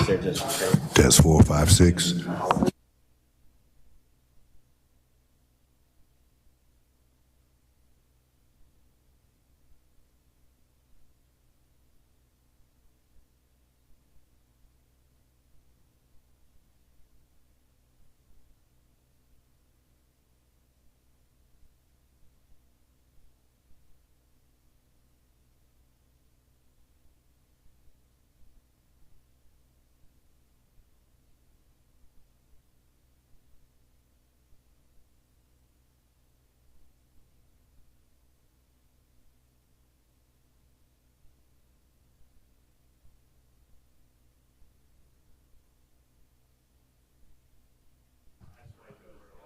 Test 456.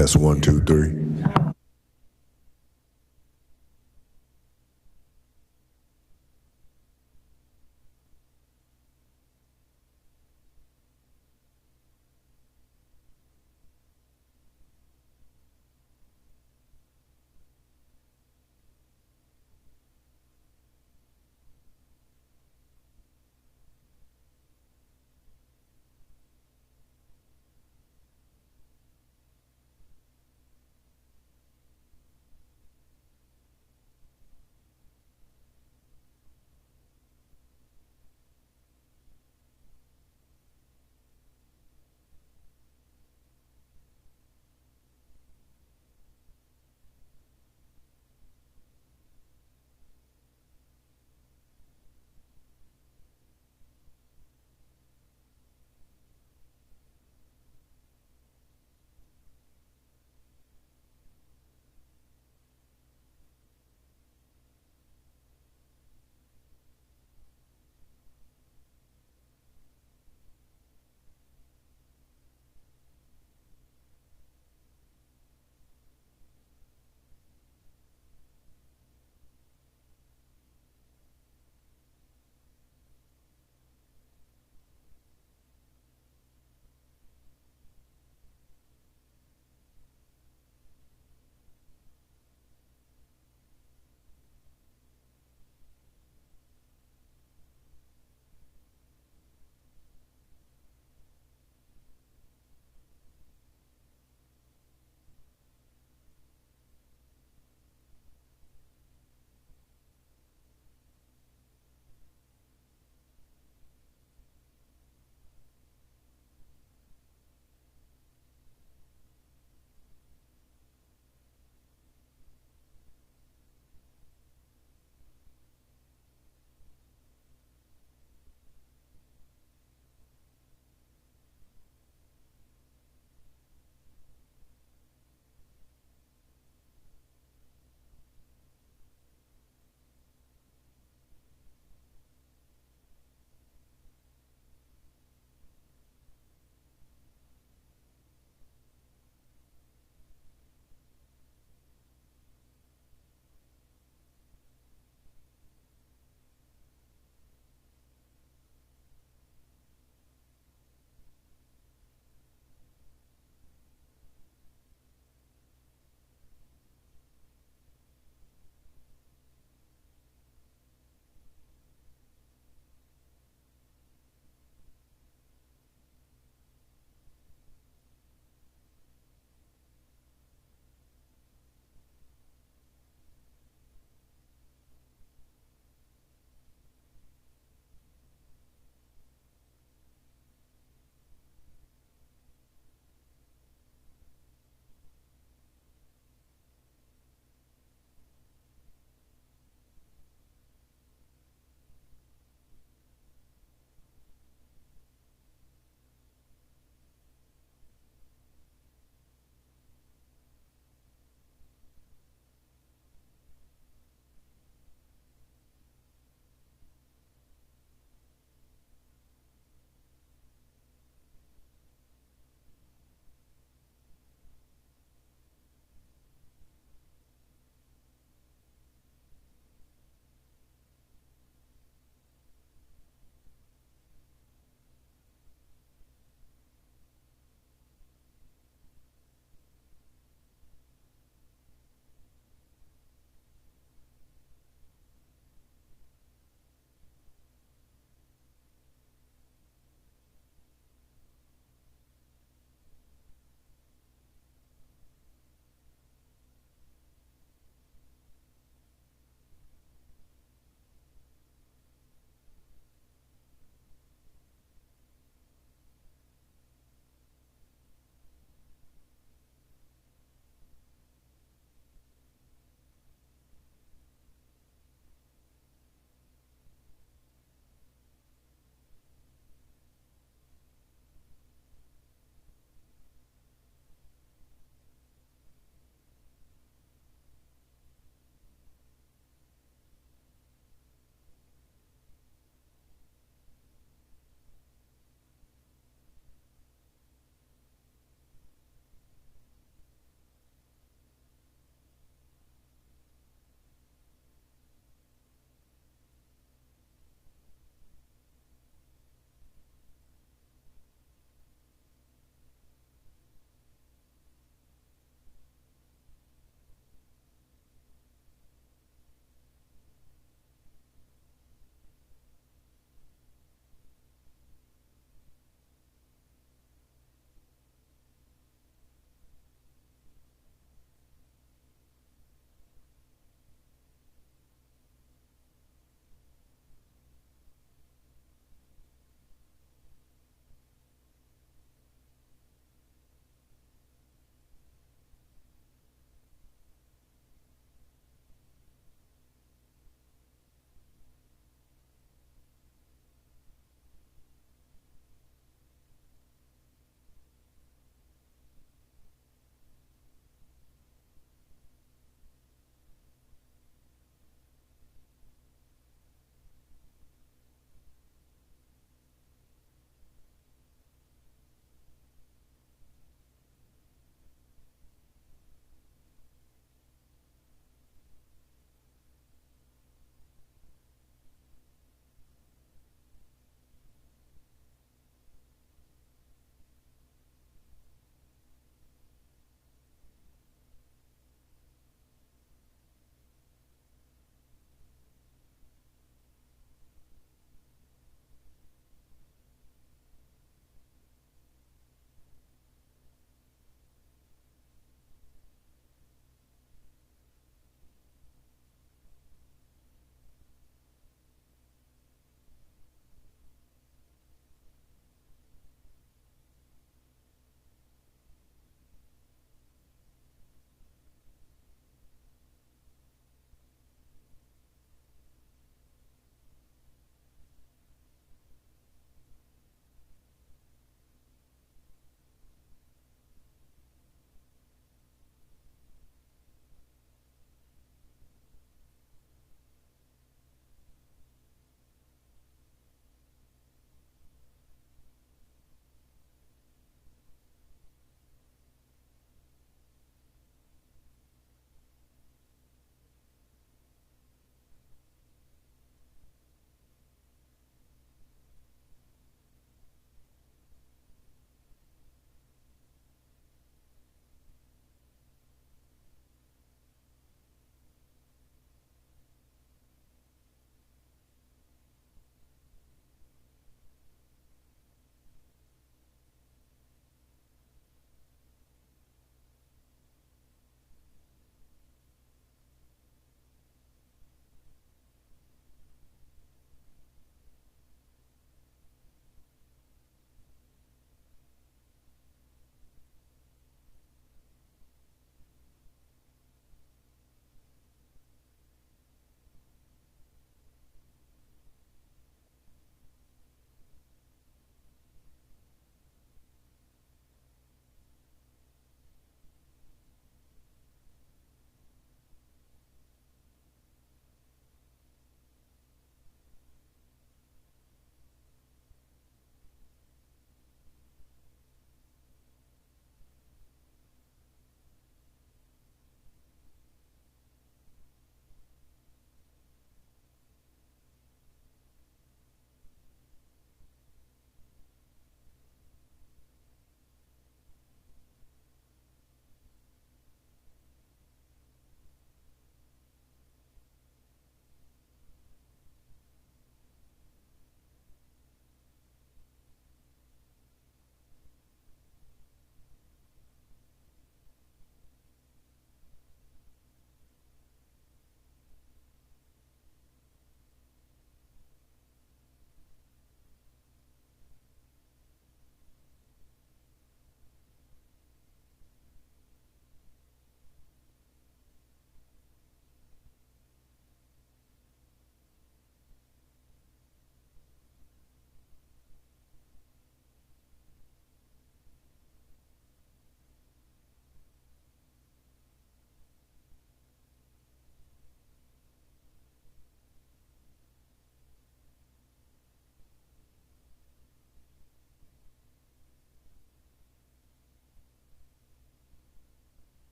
Test 1, 2, 3.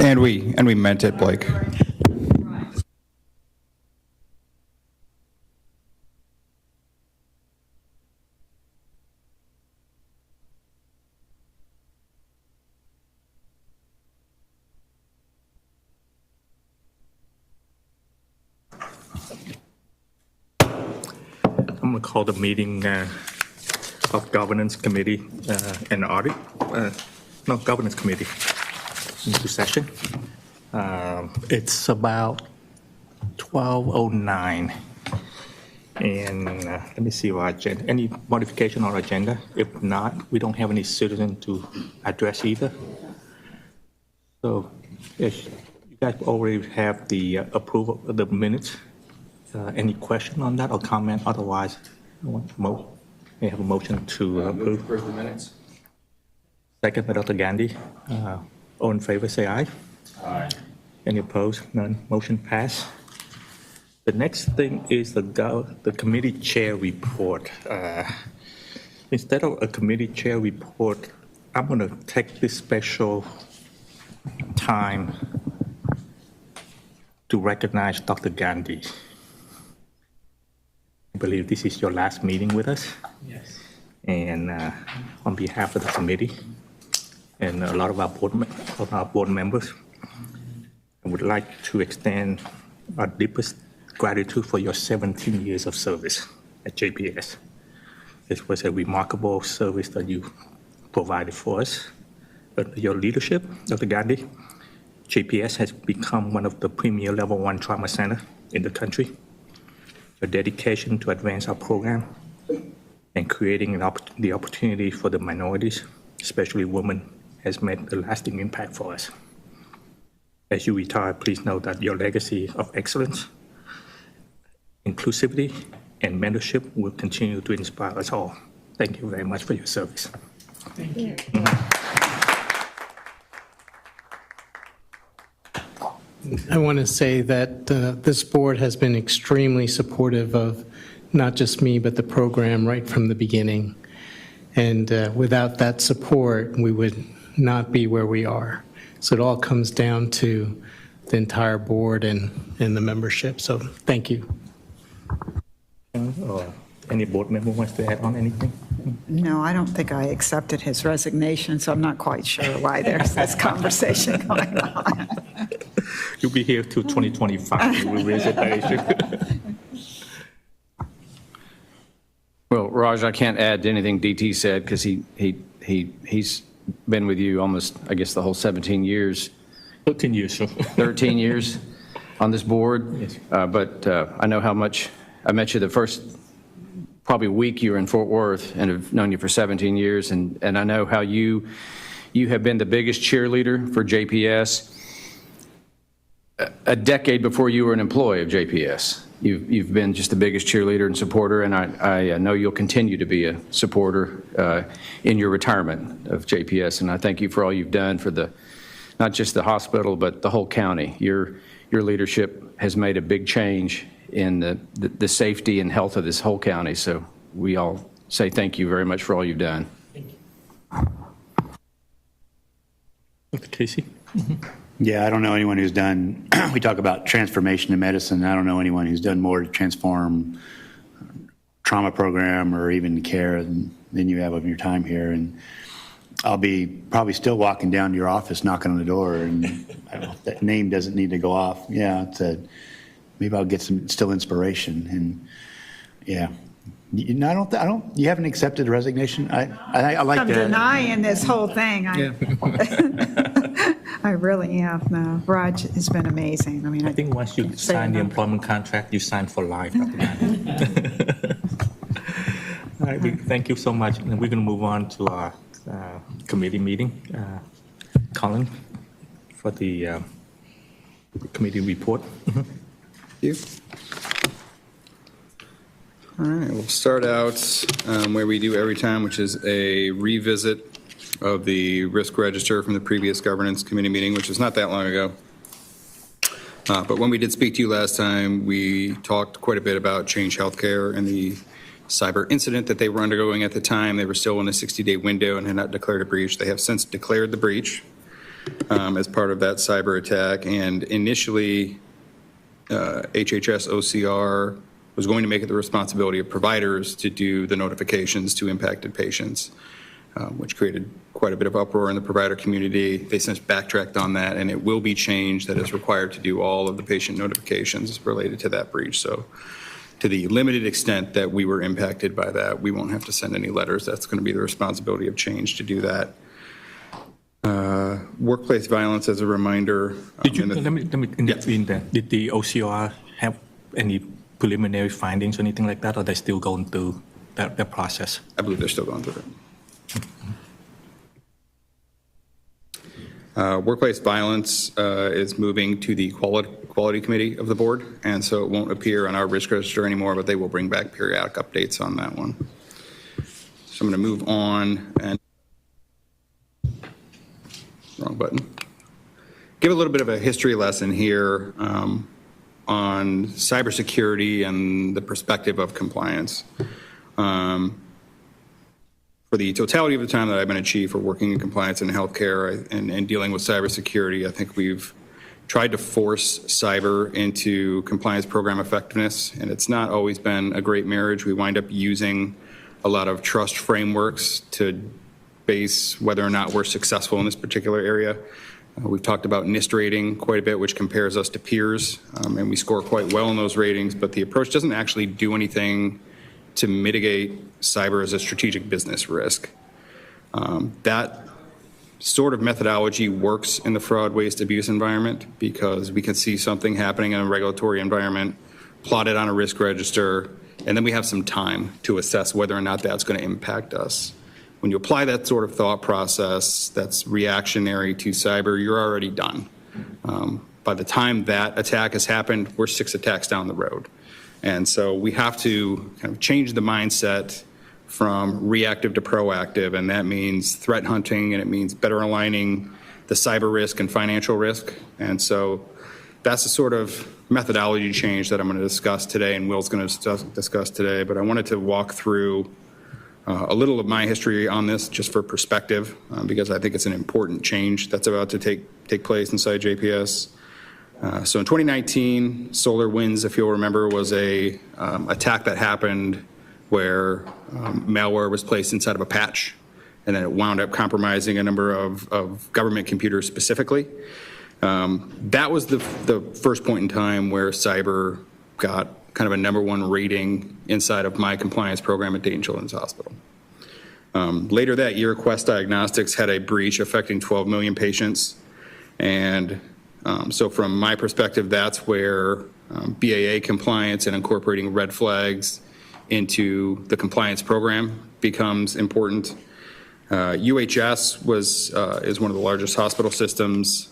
And we meant it, Blake. I'm going to call the meeting of Governance Committee and Audit, Governance Committee into session. It's about 12:09. And let me see our agenda. Any modification on our agenda? If not, we don't have any citizen to address either. So if you guys already have the approval of the minutes, any question on that or comment? Otherwise, may have a motion to approve. Approve the minutes. Second by Dr. Gandhi. All in favor, say aye. Aye. Any opposed? None. Motion passed. The next thing is the committee chair report. Instead of a committee chair report, I'm going to take this special time to recognize Dr. Gandhi. I believe this is your last meeting with us. Yes. And on behalf of the committee and a lot of our board members, I would like to extend our deepest gratitude for your 17 years of service at JPS. It was a remarkable service that you provided for us. Under your leadership, Dr. Gandhi, JPS has become one of the premier level 1 trauma center in the country. Your dedication to advance our program and creating the opportunity for the minorities, especially women, has made a lasting impact for us. As you retire, please know that your legacy of excellence, inclusivity, and mentorship will continue to inspire us all. Thank you very much for your service. Thank you. I want to say that this board has been extremely supportive of not just me, but the program right from the beginning. And without that support, we would not be where we are. So it all comes down to the entire board and the membership. So thank you. Or any board member wants to add on anything? No, I don't think I accepted his resignation, so I'm not quite sure why there's this conversation going on. You'll be here till 2025. We'll visit that issue. Well, Raj, I can't add to anything DT said because he's been with you almost, I guess, the whole 17 years. 13 years. 13 years on this board. Yes. But I know how much I met you the first probably week you were in Fort Worth and have known you for 17 years. And I know how you have been the biggest cheerleader for JPS a decade before you were an employee of JPS. You've been just the biggest cheerleader and supporter, and I know you'll continue to be a supporter in your retirement of JPS. And I thank you for all you've done for not just the hospital, but the whole county. Your leadership has made a big change in the safety and health of this whole county. So we all say thank you very much for all you've done. Thank you. Dr. Casey? Yeah, I don't know anyone who's done, we talk about transformation in medicine. I don't know anyone who's done more to transform trauma program or even care than you have of your time here. And I'll be probably still walking down to your office, knocking on the door, and I don't know if that name doesn't need to go off. Yeah, maybe I'll get some still inspiration. And yeah, you haven't accepted a resignation. I like I'm that. denying this whole thing. I really have. No, Raj has been amazing. I mean, I think once you sign the employment contract, you sign for life. Dr. Gandhi. All right, thank you so much. And we're going to move on to our committee meeting. Colin, for the committee report. Thank you. All right, we'll start out where we do every time, which is a revisit of the risk register from the previous governance committee meeting, which was not that long ago. But when we did speak to you last time, we talked quite a bit about Change Healthcare and the cyber incident that they were undergoing at the time. They were still in a 60-day window and had not declared a breach. They have since declared the breach. as part of that cyber attack. And initially, HHS OCR was going to make it the responsibility of providers to do the notifications to impacted patients, which created quite a bit of uproar in the provider community. They since backtracked on that, and it will be changed that it's required to do all of the patient notifications related to that breach. So to the limited extent that we were impacted by that, we won't have to send any letters. That's going to be the responsibility of Change to do that. Workplace violence, as a reminder. Let me intervene there. Did the OCR have any preliminary findings or anything like that, or they're still going through that process? I believe they're still going through it. Workplace violence is moving to the quality committee of the board, and so it won't appear on our risk register anymore, but they will bring back periodic updates on that one. So I'm going to move on and wrong button. Give a little bit of a history lesson here on cybersecurity and the perspective of compliance. For the totality of the time that I've been a chief or working in compliance in healthcare and dealing with cybersecurity, I think we've tried to force cyber into compliance program effectiveness, and it's not always been a great marriage. We wind up using a lot of trust frameworks to base whether or not we're successful in this particular area. We've talked about NIST rating quite a bit, which compares us to peers, and we score quite well in those ratings, but the approach doesn't actually do anything to mitigate cyber as a strategic business risk. That sort of methodology works in the fraud, waste, abuse environment because we can see something happening in a regulatory environment, plot it on a risk register, and then we have some time to assess whether or not that's going to impact us. When you apply that sort of thought process that's reactionary to cyber, you're already done. By the time that attack has happened, we're 6 attacks down the road. And so we have to kind of change the mindset from reactive to proactive, and that means threat hunting, and it means better aligning the cyber risk and financial risk. And so that's the sort of methodology change that I'm going to discuss today, and Will's going to discuss today. But I wanted to walk through a little of my history on this just for perspective, because I think it's an important change that's about to take place inside JPS. So in 2019, SolarWinds, if you'll remember, was a attack that happened where malware was placed inside of a patch, and then it wound up compromising a number of government computers specifically. That was the first point in time where cyber got kind of a #1 rating inside of my compliance program at Dayton Children's Hospital. Later that year, Quest Diagnostics had a breach affecting 12 million patients. And so from my perspective, that's where BAA compliance and incorporating red flags into the compliance program becomes important. UHS is one of the largest hospital systems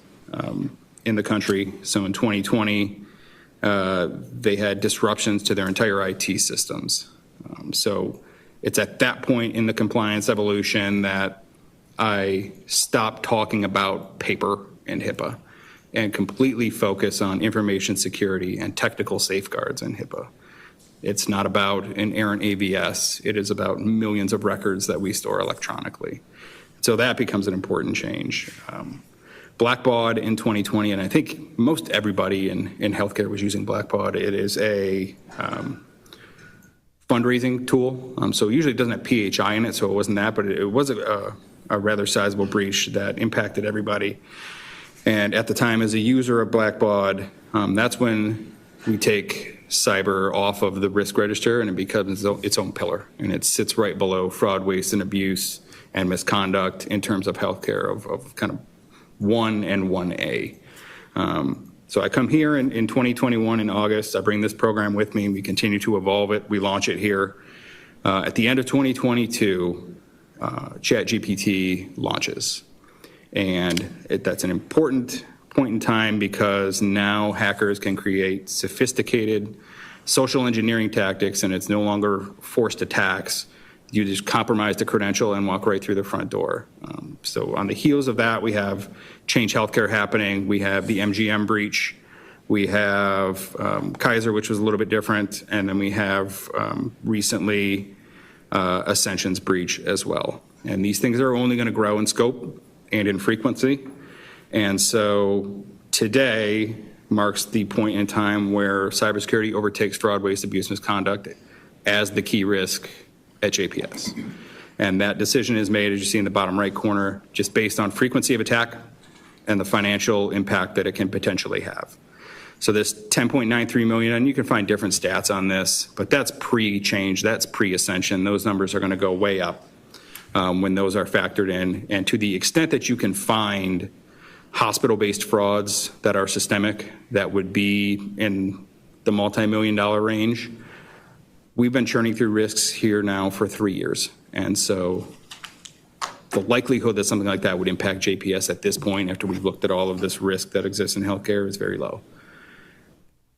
in the country. So in 2020, they had disruptions to their entire IT systems. So it's at that point in the compliance evolution that I stopped talking about paper and HIPAA and completely focus on information security and technical safeguards in HIPAA. It's not about an errant AVS. It is about millions of records that we store electronically. So that becomes an important change. Blackbaud in 2020, and I think most everybody in healthcare was using Blackbaud. It is a fundraising tool. So usually it doesn't have PHI in it, so it wasn't that, but it was a rather sizable breach that impacted everybody. And at the time, as a user of Blackbaud, that's when we take cyber off of the risk register and it becomes its own pillar. And it sits right below fraud, waste, and abuse and misconduct in terms of healthcare of kind of 1 and 1A. So I come here in 2021 in August. I bring this program with me. We continue to evolve it. We launch it here. At the end of 2022, ChatGPT launches. And that's an important point in time because now hackers can create sophisticated social engineering tactics, and it's no longer forced attacks. You just compromise the credential and walk right through the front door. So on the heels of that, we have Change Healthcare happening. We have the MGM breach. We have Kaiser, which was a little bit different. And then we have recently Ascension's breach as well. And these things are only going to grow in scope and in frequency. And so today marks the point in time where cybersecurity overtakes fraud, waste, abuse, misconduct as the key risk at JPS. And that decision is made, as you see in the bottom right corner, just based on frequency of attack and the financial impact that it can potentially have. So this 10.93 million, and you can find different stats on this, but that's pre-change, that's pre-Ascension. Those numbers are going to go way up when those are factored in. And to the extent that you can find hospital-based frauds that are systemic, that would be in the multi-million-dollar range, we've been churning through risks here now for 3 years. And so the likelihood that something like that would impact JPS at this point, after we've looked at all of this risk that exists in healthcare, is very low.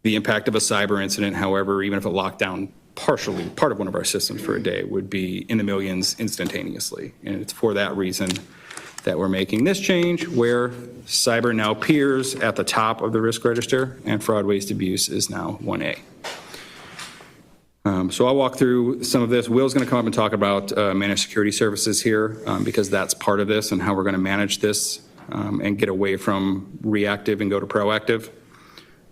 The impact of a cyber incident, however, even if it locked down partially part of one of our systems for a day, would be in the millions instantaneously. And it's for that reason that we're making this change, where cyber now appears at the top of the risk register and fraud, waste, abuse is now 1A. So I'll walk through some of this. Will's going to come up and talk about managed security services here because that's part of this and how we're going to manage this and get away from reactive and go to proactive.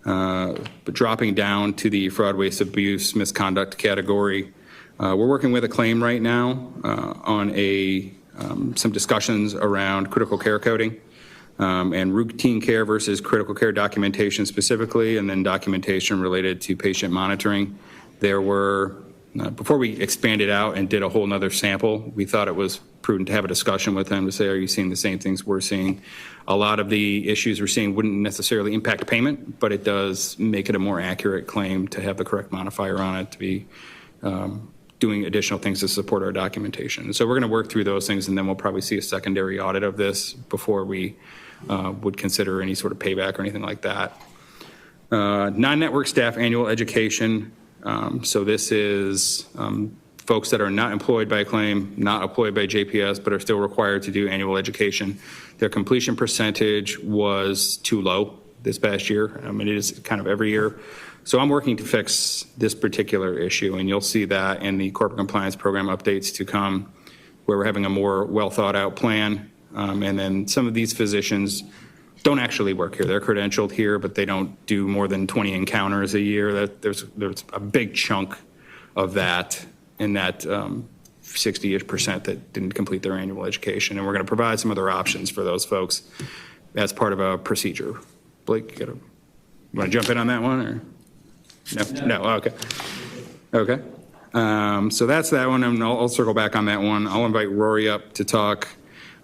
But dropping down to the fraud, waste, abuse, misconduct category, we're working with a claim right now on some discussions around critical care coding and routine care versus critical care documentation specifically, and then documentation related to patient monitoring. There were, before we expanded out and did a whole nother sample, we thought it was prudent to have a discussion with them to say, are you seeing the same things we're seeing? A lot of the issues we're seeing wouldn't necessarily impact payment, but it does make it a more accurate claim to have the correct modifier on it, to be doing additional things to support our documentation. And so we're going to work through those things, and then we'll probably see a secondary audit of this before we would consider any sort of payback or anything like that. Non-network staff annual education. So this is folks that are not employed by a claim, not employed by JPS, but are still required to do annual education. Their completion percentage was too low this past year. I mean, it is kind of every year. So I'm working to fix this particular issue, and you'll see that in the corporate compliance program updates to come, where we're having a more well thought out plan. And then some of these physicians don't actually work here. They're credentialed here, but they don't do more than 20 encounters a year. There's a big chunk of that in that 60-ish% that didn't complete their annual education. And we're going to provide some other options for those folks as part of a procedure. Blake, you want to jump in on that one? Or no? Okay. Okay. So that's that one, and I'll circle back on that one. I'll invite Rory up to talk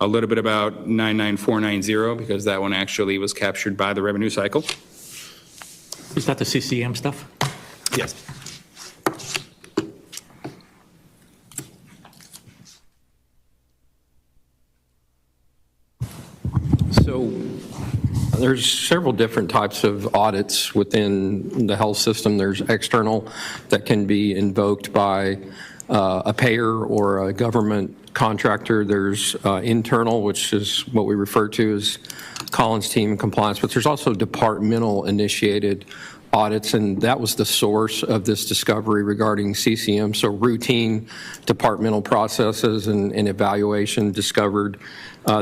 a little bit about 99490, because that one actually was captured by the revenue cycle. Is that the CCM stuff? Yes. So there's several different types of audits within the health system. There's external that can be invoked by a payer or a government contractor. There's internal, which is what we refer to as Collins team and compliance, but there's also departmental initiated audits, and that was the source of this discovery regarding CCM. So routine departmental processes and evaluation discovered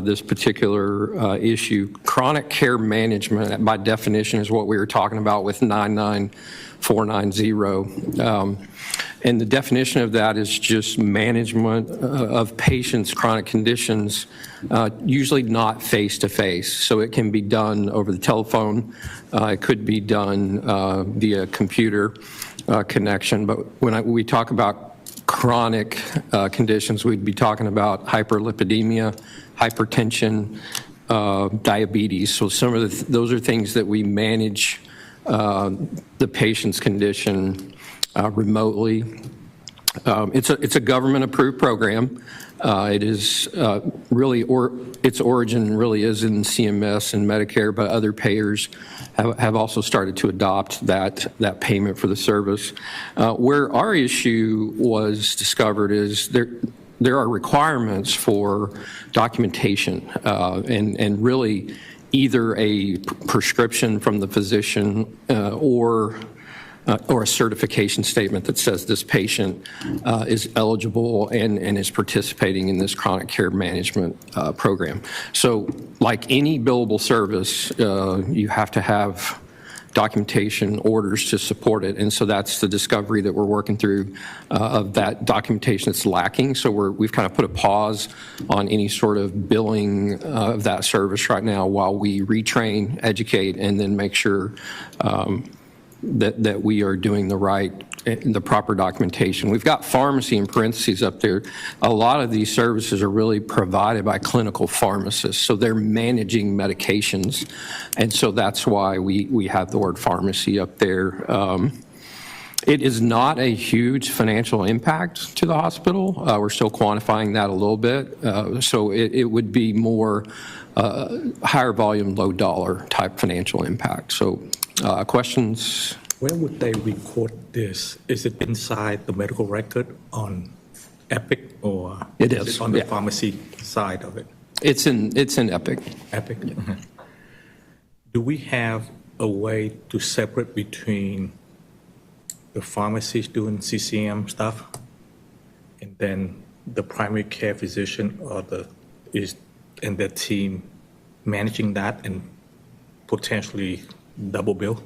this particular issue. Chronic care management, by definition, is what we were talking about with 99490. And the definition of that is just management of patients' chronic conditions, usually not face-to-face. So it can be done over the telephone. It could be done via computer connection. But when we talk about chronic conditions, we'd be talking about hyperlipidemia, hypertension, diabetes. So some of those are things that we manage the patient's condition remotely. It's a government-approved program. It is really, its origin really is in CMS and Medicare, but other payers have also started to adopt that payment for the service. Where our issue was discovered is there are requirements for documentation and really either a prescription from the physician or or a certification statement that says this patient is eligible and is participating in this chronic care management program. So like any billable service, you have to have documentation orders to support it. And so that's the discovery that we're working through of that documentation that's lacking. So we've kind of put a pause on any sort of billing of that service right now while we retrain, educate, and then make sure that we are doing the proper documentation. We've got pharmacy in parentheses up there. A lot of these services are really provided by clinical pharmacists, so they're managing medications, and so that's why we have the word pharmacy up there. It is not a huge financial impact to the hospital. We're still quantifying that a little bit, so it would be more higher volume, low dollar type financial impact. So questions? Where would they record this? Is it inside the medical record on Epic, or It is is, it on the yeah. pharmacy side of it? It's in Epic. Epic. Do we have a way to separate between the pharmacies doing CCM stuff and then the primary care physician and their team managing that and potentially double bill?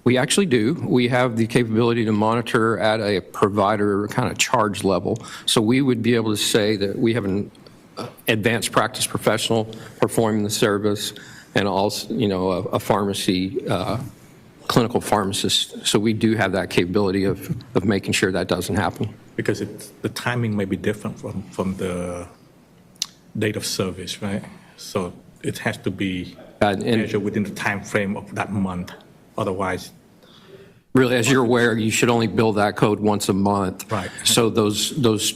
We actually do. We have the capability to monitor at a provider kind of charge level. So we would be able to say that we have an advanced practice professional performing the service and also, a pharmacy, clinical pharmacist. So we do have that capability of making sure that doesn't happen. Because the timing may be different from the date of service, right? So it has to be measured within the time frame of that month. Otherwise, really, as you're aware, you should only bill that code once a month. Right. So those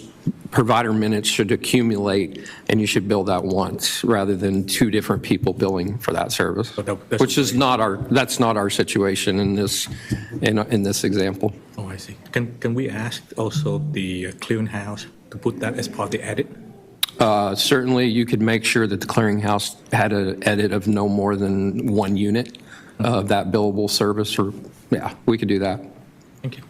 provider minutes should accumulate, and you should bill that once rather than two different people billing for that service, that's which is that's not our situation in this example. oh, I see. Can we ask also the clearinghouse to put that as part of the edit? Certainly, you could make sure that the clearinghouse had an edit of no more than 1 unit of that billable service, or, yeah, we could do that. Thank you.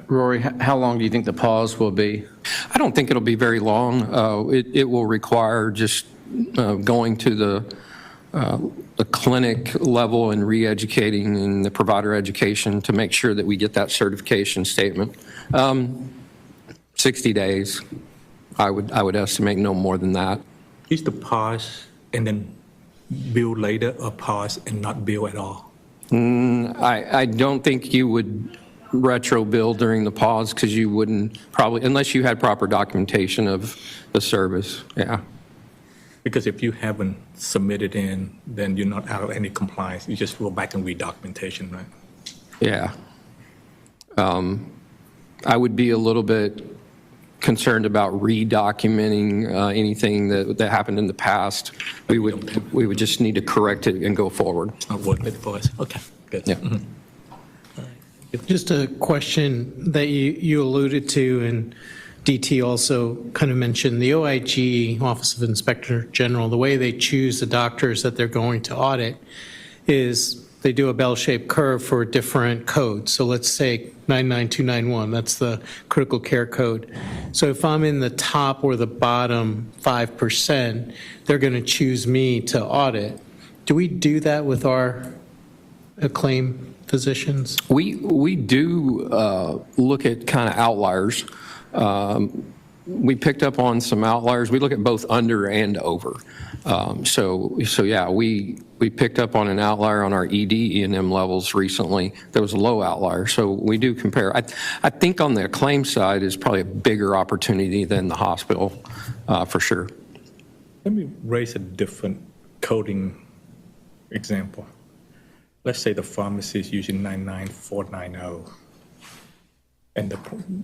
Rory, how long do you think the pause will be? I don't think it'll be very long. It will require just going to the clinic level and re-educating and the provider education to make sure that we get that certification statement. 60 days, I would estimate, no more than that. Is the pause and then bill later, or pause and not bill at all? I don't think you would retro bill during the pause because you wouldn't probably, unless you had proper documentation of the service, yeah. Because if you haven't submitted in, then you're not out of any compliance. You just go back and read documentation, right? Yeah. I would be a little bit concerned about redocumenting anything that happened in the past. We would just need to correct it and go forward. Not worth it for us. Okay, good. Yeah. Just a question that you alluded to, and DT also kind of mentioned, the OIG, Office of Inspector General, the way they choose the doctors that they're going to audit is they do a bell-shaped curve for different codes. So let's say 99291, that's the critical care code. So if I'm in the top or the bottom 5%, they're going to choose me to audit. Do we do that with our acclaimed physicians? We do look at kind of outliers. We picked up on some outliers. We look at both under and over. So yeah, we picked up on an outlier on our ED E&M levels recently. There was a low outlier, so we do compare. I think on the claim side is probably a bigger opportunity than the hospital, for sure. Let me raise a different coding example. Let's say the pharmacy is using 99490, and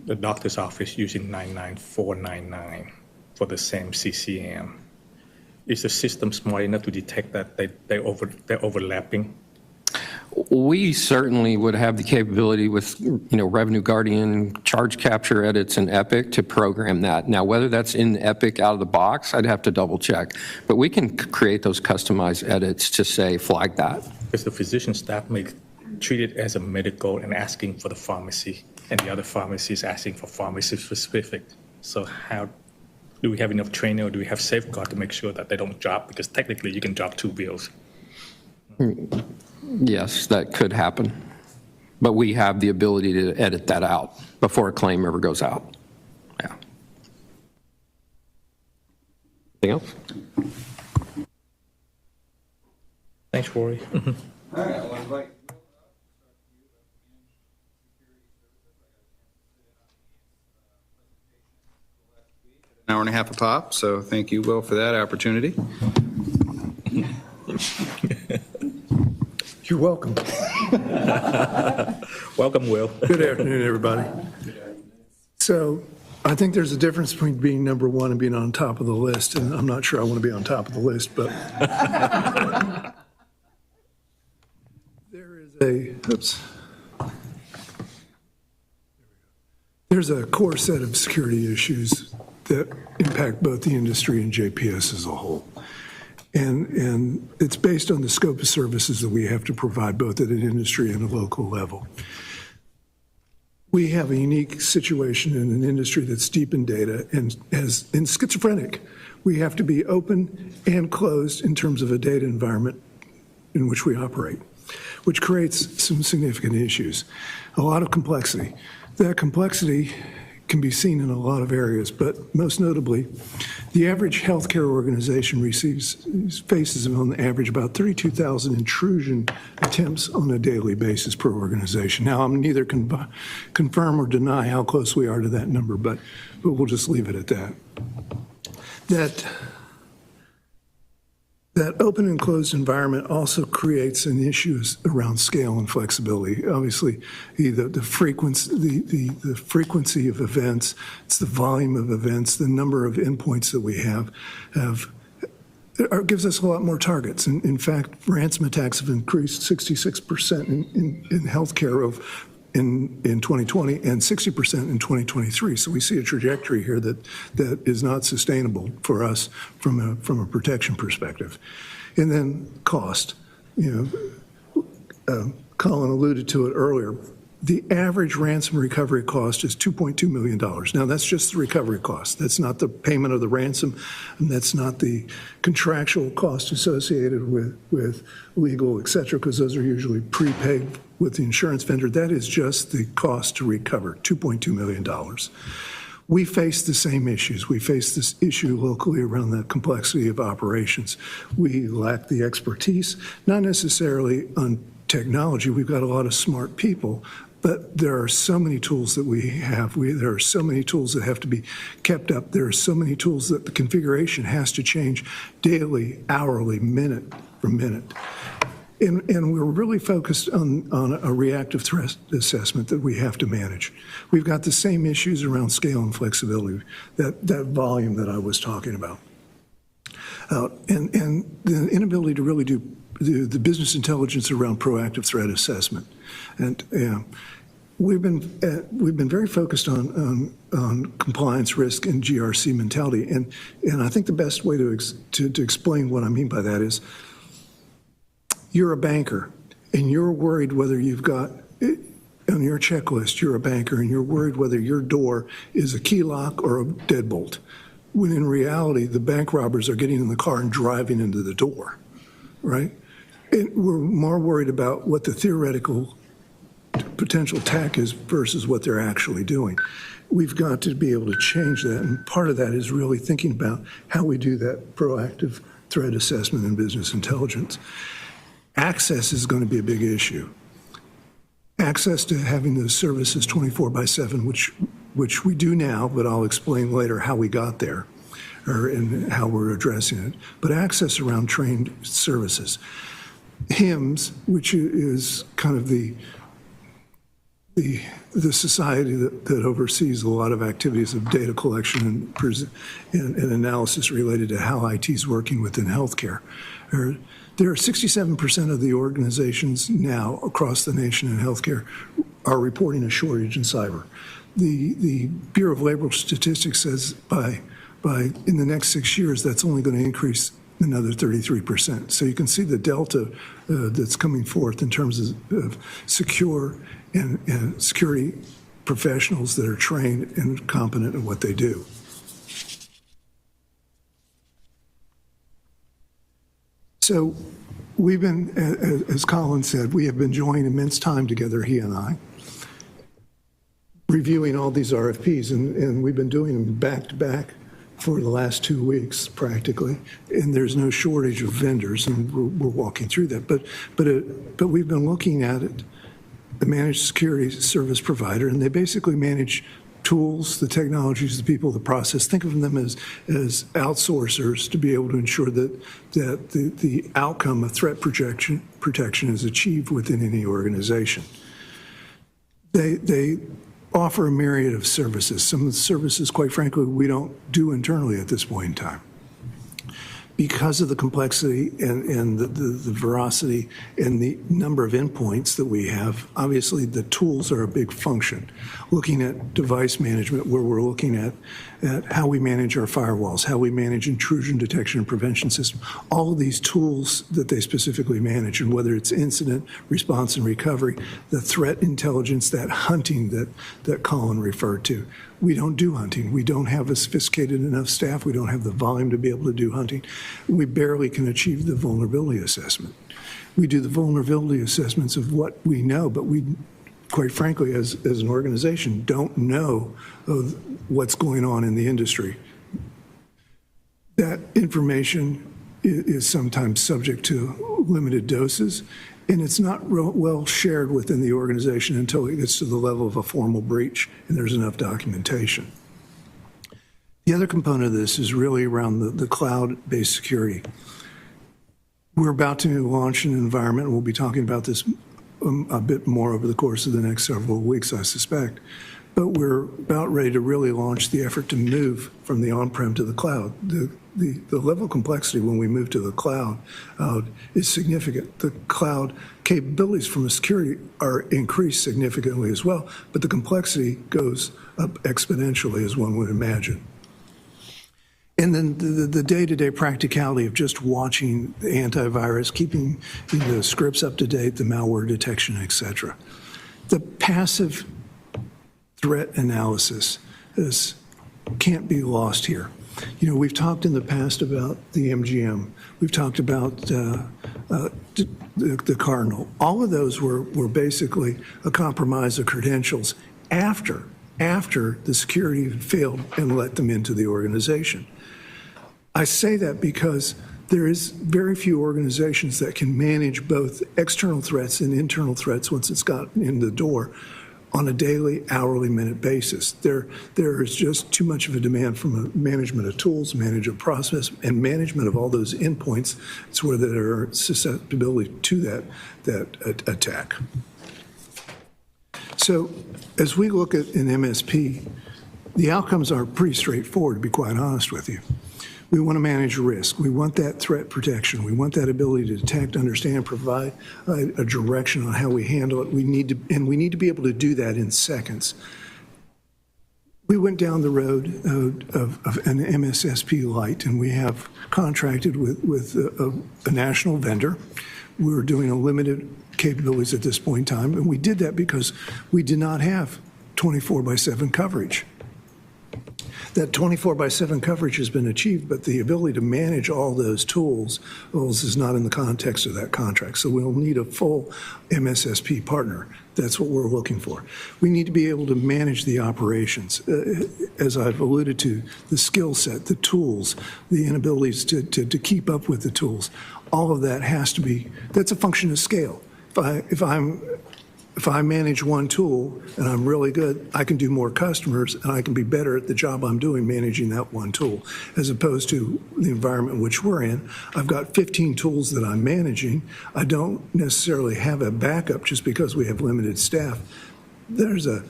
the doctor's office using 99499 for the same CCM. Is the system smart enough to detect that they're overlapping? We certainly would have the capability with, Revenue Guardian, charge capture edits, and Epic to program that. Now, whether that's in Epic out of the box, I'd have to double check. But we can create those customized edits to say flag that. Because the physician staff may treat it as a medical and asking for the pharmacy, and the other pharmacy is asking for pharmacy specific. So how do we have enough training, or do we have safeguard to make sure that they don't drop? Because technically you can drop 2 bills. Yes, that could happen. But we have the ability to edit that out before a claim ever goes out. Yeah. Anything else? Thanks, Rory. All right, I'll invite. An hour and a half a pop, so thank you, Will, for that opportunity. You're welcome. Welcome, Will. Good afternoon, everybody. So I think there's a difference between being number one and being on top of the list, and I'm not sure I want to be on top of the list, but there's a core set of security issues that impact both the industry and JPS as a whole. And it's based on the scope of services that we have to provide both at an industry and a local level. We have a unique situation in an industry that's deep in data and schizophrenic. We have to be open and closed in terms of a data environment in which we operate, which creates some significant issues, a lot of complexity. That complexity can be seen in a lot of areas, but most notably, the average healthcare organization faces on average about 32,000 intrusion attempts on a daily basis per organization. Now, I'm neither confirm or deny how close we are to that number, but we'll just leave it at that. That open and closed environment also creates an issue around scale and flexibility. Obviously, the frequency of events, it's the volume of events, the number of endpoints that we have gives us a lot more targets. In fact, ransom attacks have increased 66% in healthcare in 2020 and 60% in 2023. So we see a trajectory here that is not sustainable for us from a protection perspective. And then cost. Colin alluded to it earlier. The average ransom recovery cost is $2.2 million. Now, that's just the recovery cost. That's not the payment of the ransom, and that's not the contractual cost associated with legal, et cetera, because those are usually prepaid with the insurance vendor. That is just the cost to recover, $2.2 million. We face the same issues. We face this issue locally around the complexity of operations. We lack the expertise, not necessarily on technology. We've got a lot of smart people, but there are so many tools that we have. There are so many tools that have to be kept up. There are so many tools that the configuration has to change daily, hourly, minute from minute. And we're really focused on a reactive threat assessment that we have to manage. We've got the same issues around scale and flexibility, that volume that I was talking about. And the inability to really do the business intelligence around proactive threat assessment. And we've been very focused on compliance risk and GRC mentality. And I think the best way to explain what I mean by that is, you're a banker and you're worried whether you've got, on your checklist, you're a banker and you're worried whether your door is a key lock or a deadbolt, when in reality, the bank robbers are getting in the car and driving into the door, right? And we're more worried about what the theoretical potential attack is versus what they're actually doing. We've got to be able to change that, and part of that is really thinking about how we do that proactive threat assessment and business intelligence. Access is going to be a big issue. Access to having those services 24/7, which we do now, but I'll explain later how we got there and how we're addressing it. But access around trained services. HIMSS, which is kind of the society that oversees a lot of activities of data collection and analysis related to how IT is working within healthcare. There are 67% of the organizations now across the nation in healthcare are reporting a shortage in cyber. The Bureau of Labor Statistics says by in the next 6 years, that's only going to increase another 33%. So you can see the delta that's coming forth in terms of secure and security professionals that are trained and competent in what they do. So we've been, as Colin said, we have been enjoying immense time together, he and I, reviewing all these RFPs, and we've been doing them back to back for the last 2 weeks, practically, and there's no shortage of vendors, and we're walking through that. But we've been looking at it, the managed security service provider, and they basically manage tools, the technologies, the people, the process. Think of them as outsourcers to be able to ensure that the outcome of threat protection is achieved within any organization. They offer a myriad of services. Some of the services, quite frankly, we don't do internally at this point in time. Because of the complexity and the veracity and the number of endpoints that we have, obviously the tools are a big function. Looking at device management, where we're looking at how we manage our firewalls, how we manage intrusion detection and prevention system, all of these tools that they specifically manage, and whether it's incident response and recovery, the threat intelligence, that hunting that Colin referred to. We don't do hunting. We don't have a sophisticated enough staff. We don't have the volume to be able to do hunting. We barely can achieve the vulnerability assessment. We do the vulnerability assessments of what we know, but we, quite frankly, as an organization, don't know of what's going on in the industry. That information is sometimes subject to limited doses, and it's not well shared within the organization until it gets to the level of a formal breach and there's enough documentation. The other component of this is really around the cloud-based security. We're about to launch an environment, and we'll be talking about this a bit more over the course of the next several weeks, I suspect. But we're about ready to really launch the effort to move from the on-prem to the cloud. The level of complexity when we move to the cloud is significant. The cloud capabilities from a security are increased significantly as well, but the complexity goes up exponentially, as one would imagine. And then the day-to-day practicality of just watching the antivirus, keeping the scripts up to date, the malware detection, et cetera. The passive threat analysis can't be lost here. You know, we've talked in the past about the MGM. We've talked about the Cardinal. All of those were basically a compromise of credentials after the security failed and let them into the organization. I say that because there is very few organizations that can manage both external threats and internal threats once it's gotten in the door on a daily, hourly, minute basis. There is just too much of a demand from a management of tools, management of process, and management of all those endpoints. It's where there are susceptibility to that attack. So as we look at an MSP, the outcomes are pretty straightforward, to be quite honest with you. We want to manage risk. We want that threat protection. We want that ability to detect, understand, provide a direction on how we handle it. We need to be able to do that in seconds. We went down the road of an MSSP Lite, and we have contracted with a national vendor. We were doing a limited capabilities at this point in time, and we did that because we did not have 24/7 coverage. That 24/7 coverage has been achieved, but the ability to manage all those tools is not in the context of that contract. So we'll need a full MSSP partner. That's what we're looking for. We need to be able to manage the operations. As I've alluded to, the skill set, the tools, the inabilities to keep up with the tools, all of that has to be, that's a function of scale. If I manage one tool and I'm really good, I can do more customers and I can be better at the job I'm doing managing that one tool, as opposed to the environment in which we're in. I've got 15 tools that I'm managing. I don't necessarily have a backup just because we have limited staff. There's a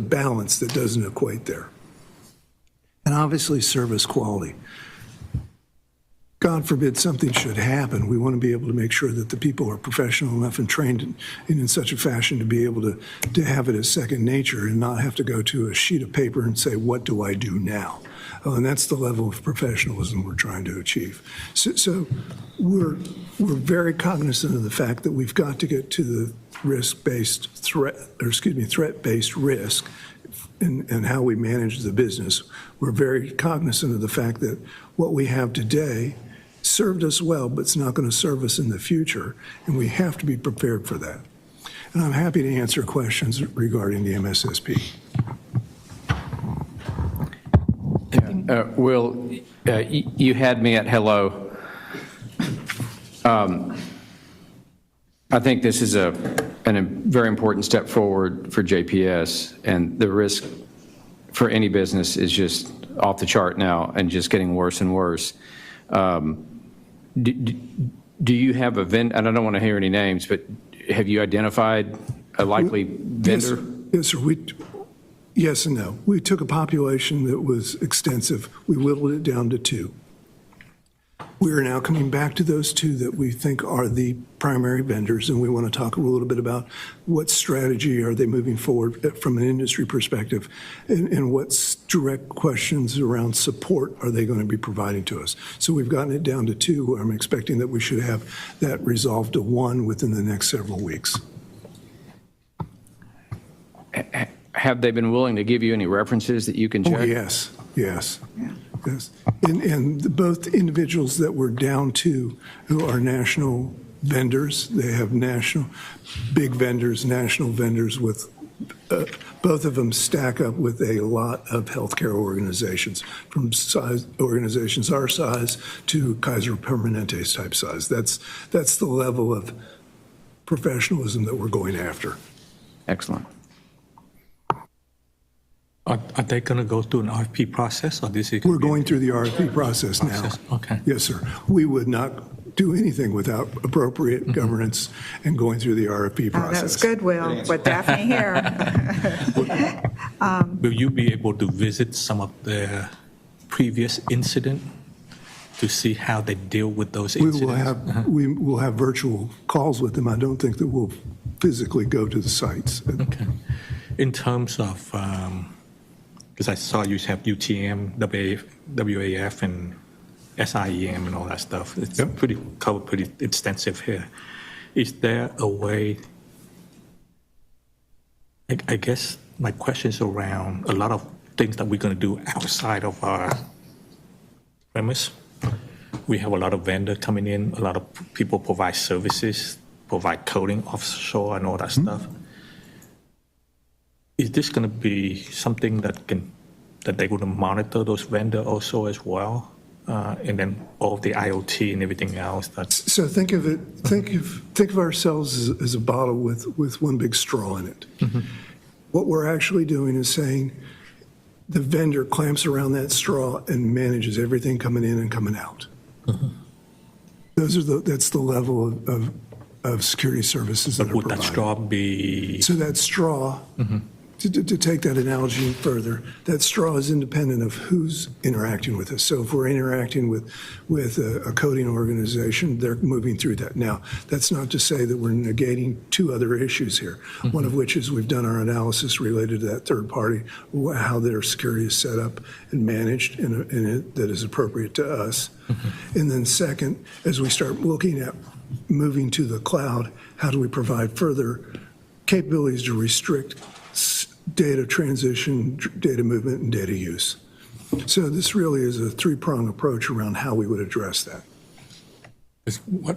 balance that doesn't equate there. And obviously service quality. God forbid something should happen, we want to be able to make sure that the people are professional enough and trained in such a fashion to be able to have it as second nature and not have to go to a sheet of paper and say, what do I do now? And that's the level of professionalism we're trying to achieve. So we're very cognizant of the fact that we've got to get to the threat-based risk and how we manage the business. We're very cognizant of the fact that what we have today served us well, but it's not going to serve us in the future, and we have to be prepared for that. And I'm happy to answer questions regarding the MSSP. Will, you had me at hello. I think this is a very important step forward for JPS, and the risk for any business is just off the chart now and just getting worse and worse. Do you have a vendor, and I don't want to hear any names, but have you identified a likely vendor? Yes, sir. Yes and no. We took a population that was extensive. We whittled it down to 2. We are now coming back to those 2 that we think are the primary vendors, and we want to talk a little bit about what strategy are they moving forward from an industry perspective, and what direct questions around support are they going to be providing to us. So we've gotten it down to 2. I'm expecting that we should have that resolved to 1 within the next several weeks. Have they been willing to give you any references that you can check? Oh, yes. Yes. And both individuals that we're down to who are national vendors, they have big vendors, national vendors with, both of them stack up with a lot of healthcare organizations, from organizations our size to Kaiser Permanente's type size. That's the level of professionalism that we're going after. Excellent. Are they going to go through an RFP process, or this is? We're going through the RFP process now. Okay. Yes, sir. We would not do anything without appropriate governance and going through the RFP process. That was good, Will, with Daphne here. Will you be able to visit some of the previous incident to see how they deal with those incidents? We will have virtual calls with them. I don't think that we'll physically go to the sites. Okay. In terms of, because I saw you have UTM, WAF, and SIEM and all that stuff. It's covered pretty extensive here. Is there a way, I guess my question is around a lot of things that we're going to do outside of our premise. We have a lot of vendors coming in, a lot of people provide services, provide coding offshore and all that stuff. Is this going to be something that they're going to monitor those vendors also as well, and then all of the IoT and everything else? So think of ourselves as a bottle with one big straw in it. Mm-hmm. What we're actually doing is saying the vendor clamps around that straw and manages everything coming in and coming out. Mm-hmm. That's the level of security services that are provided. Would that straw be? So that straw, to take that analogy further, that straw is independent of who's interacting with us. So if we're interacting with a coding organization, they're moving through that. Now, that's not to say that we're negating 2 other issues here, one of which is we've done our analysis related to that third party, how their security is set up and managed that is appropriate to us. And then second, as we start looking at moving to the cloud, how do we provide further capabilities to restrict data transition, data movement, and data use? So this really is a 3-pronged approach around how we would address that.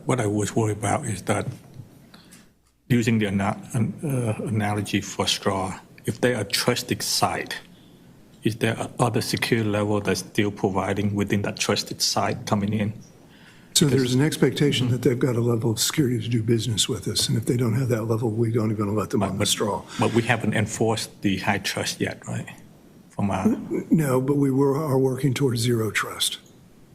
What I was worried about is that using the analogy for straw, if they're a trusted site, is there other security level that's still providing within that trusted site coming in? So there's an expectation that they've got a level of security to do business with us, and if they don't have that level, we don't even let them on the straw. But we haven't enforced the high trust yet, right? No, but we are working towards zero trust.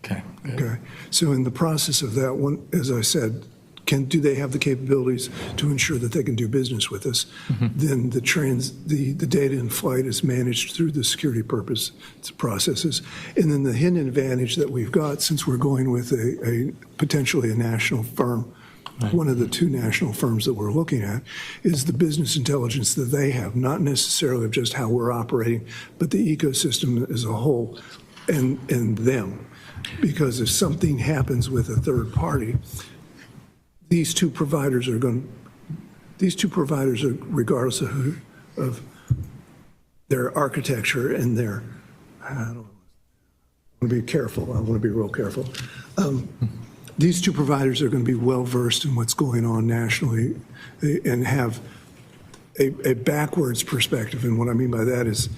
Okay. Okay. So in the process of that one, as I said, do they have the capabilities to ensure that they can do business with us? Then the data in flight is managed through the security purpose processes. And then the hidden advantage that we've got, since we're going with potentially a national firm, one of the 2 national firms that we're looking at, is the business intelligence that they have, not necessarily of just how we're operating, but the ecosystem as a whole. and them. Because if something happens with a third party, these two providers are, regardless of their architecture and their, I want to be careful, I want to be real careful. These two providers are going to be well-versed in what's going on nationally and have a backwards perspective. And what I mean by that is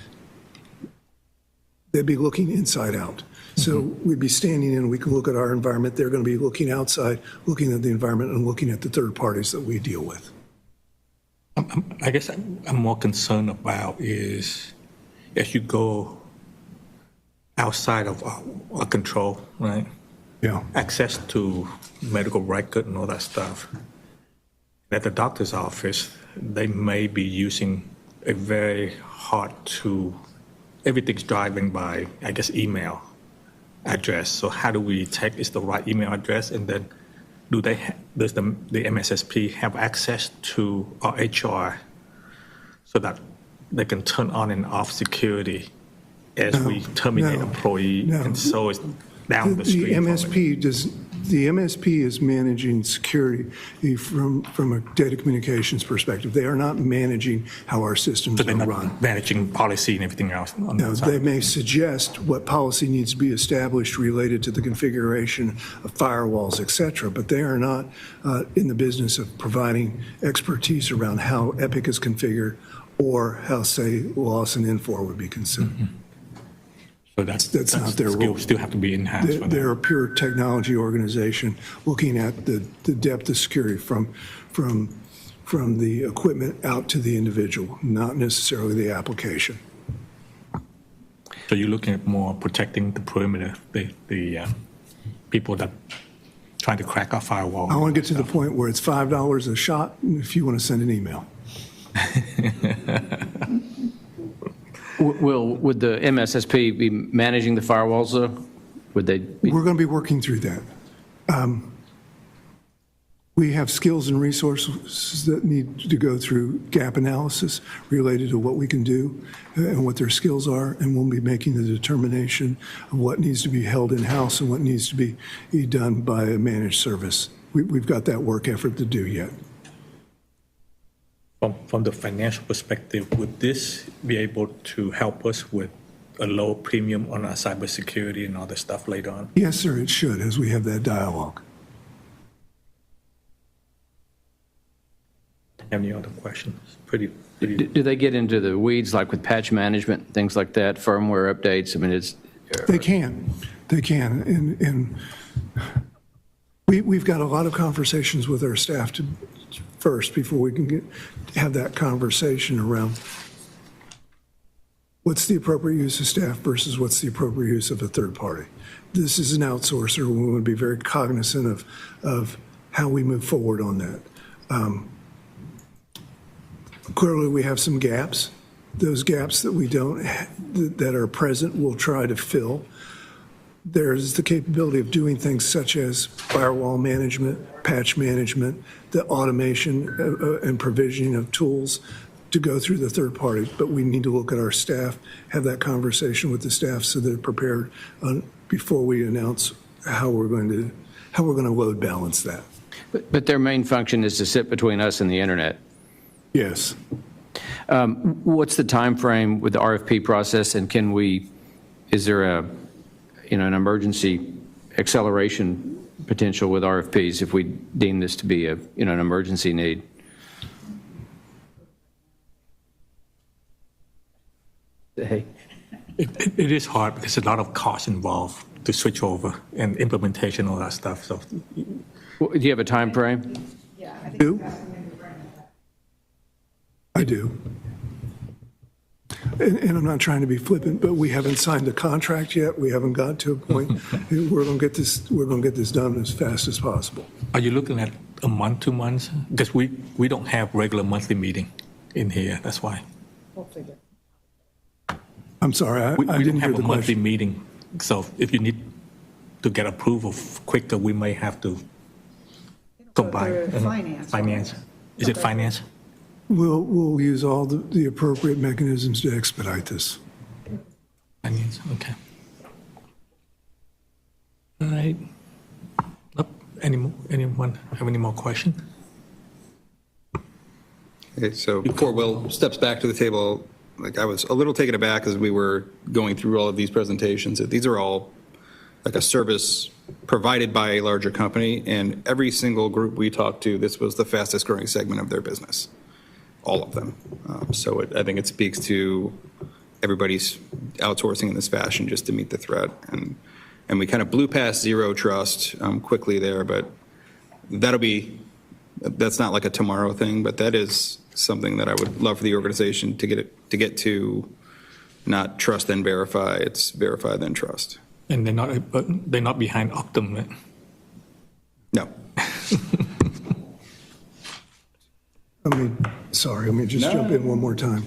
they'd be looking inside out. So we'd be standing in, we can look at our environment. They're going to be looking outside, looking at the environment and looking at the third parties that we deal with. I guess I'm more concerned about is as you go outside of our control, right? Yeah. Access to medical record and all that stuff. At the doctor's office, they may be using a very hard to, everything's driving by, I guess, email address. So how do we check is the right email address? And then does the MSSP have access to our HR so that they can turn on and off security as we terminate employee? No. And so it's down the street. The MSP is managing security from a data communications perspective. They are not managing how our systems So they're are not run. managing policy and everything else on No, that side. they may suggest what policy needs to be established related to the configuration of firewalls, et cetera, but they are not in the business of providing expertise around how Epic is configured or how, say, loss and Infor would be considered. Mm-hmm. So that's not their skill role. still have to be in-house for that. They're a pure technology organization looking at the depth of security from the equipment out to the individual, not necessarily the application. So you're looking at more protecting the perimeter, the people that trying to crack our firewall. I want to get to the point where it's $5 a shot if you want to send an email. Would the MSSP be managing the firewalls, though? Would they be? We're going to be working through that. We have skills and resources that need to go through gap analysis related to what we can do and what their skills are, and we'll be making the determination of what needs to be held in-house and what needs to be done by a managed service. We've got that work effort to do yet. From the financial perspective, would this be able to help us with a low premium on our cybersecurity and all the stuff later on? Yes, sir, it should, as we have that dialogue. Any other questions? Pretty. Do they get into the weeds, like with patch management, things like that, firmware updates? I mean, it's. They can, and we've got a lot of conversations with our staff first before we can have that conversation around what's the appropriate use of staff versus what's the appropriate use of a third party. This is an outsourcer. We want to be very cognizant of how we move forward on that. Clearly, we have some gaps. Those gaps that we don't, that are present, we'll try to fill. There's the capability of doing things such as firewall management, patch management, the automation and provisioning of tools to go through the third party. But we need to look at our staff, have that conversation with the staff so they're prepared before we announce how we're going to load balance that. But their main function is to sit between us and the internet. Yes. What's the time frame with the RFP process, and is there an emergency acceleration potential with RFPs if we deem this to be an emergency need? Hey. It is hard because a lot of costs involved to switch over and implementation, all that stuff. So Do you have a time frame? I do. And I'm not trying to be flippant, but we haven't signed a contract yet. We haven't got to a point. We're going to get this done as fast as possible. are you looking at a month, 2 months? Because we don't have regular monthly meeting in here. That's why. I'm sorry, I We didn't don't hear have the a monthly question. meeting. So if you need to get approval quicker, we may have to combine. through finance. Finance. Is it finance? We'll use all the appropriate mechanisms to expedite this. Finance, okay. right. Nope. Anyone have any more questions? Okay, so before Will steps back to the table, like I was a little taken aback as we were going through all of these presentations. These are all like a service provided by a larger company, and every single group we talked to, this was the fastest growing segment of their business, all of them. So I think it speaks to everybody's outsourcing in this fashion just to meet the threat. And we kind of blew past zero trust quickly there, but that's not like a tomorrow thing, but that is something that I would love for the organization to get to not trust then verify, it's verify then trust. And they're not behind Optum, right? No. Let me just jump in one more time.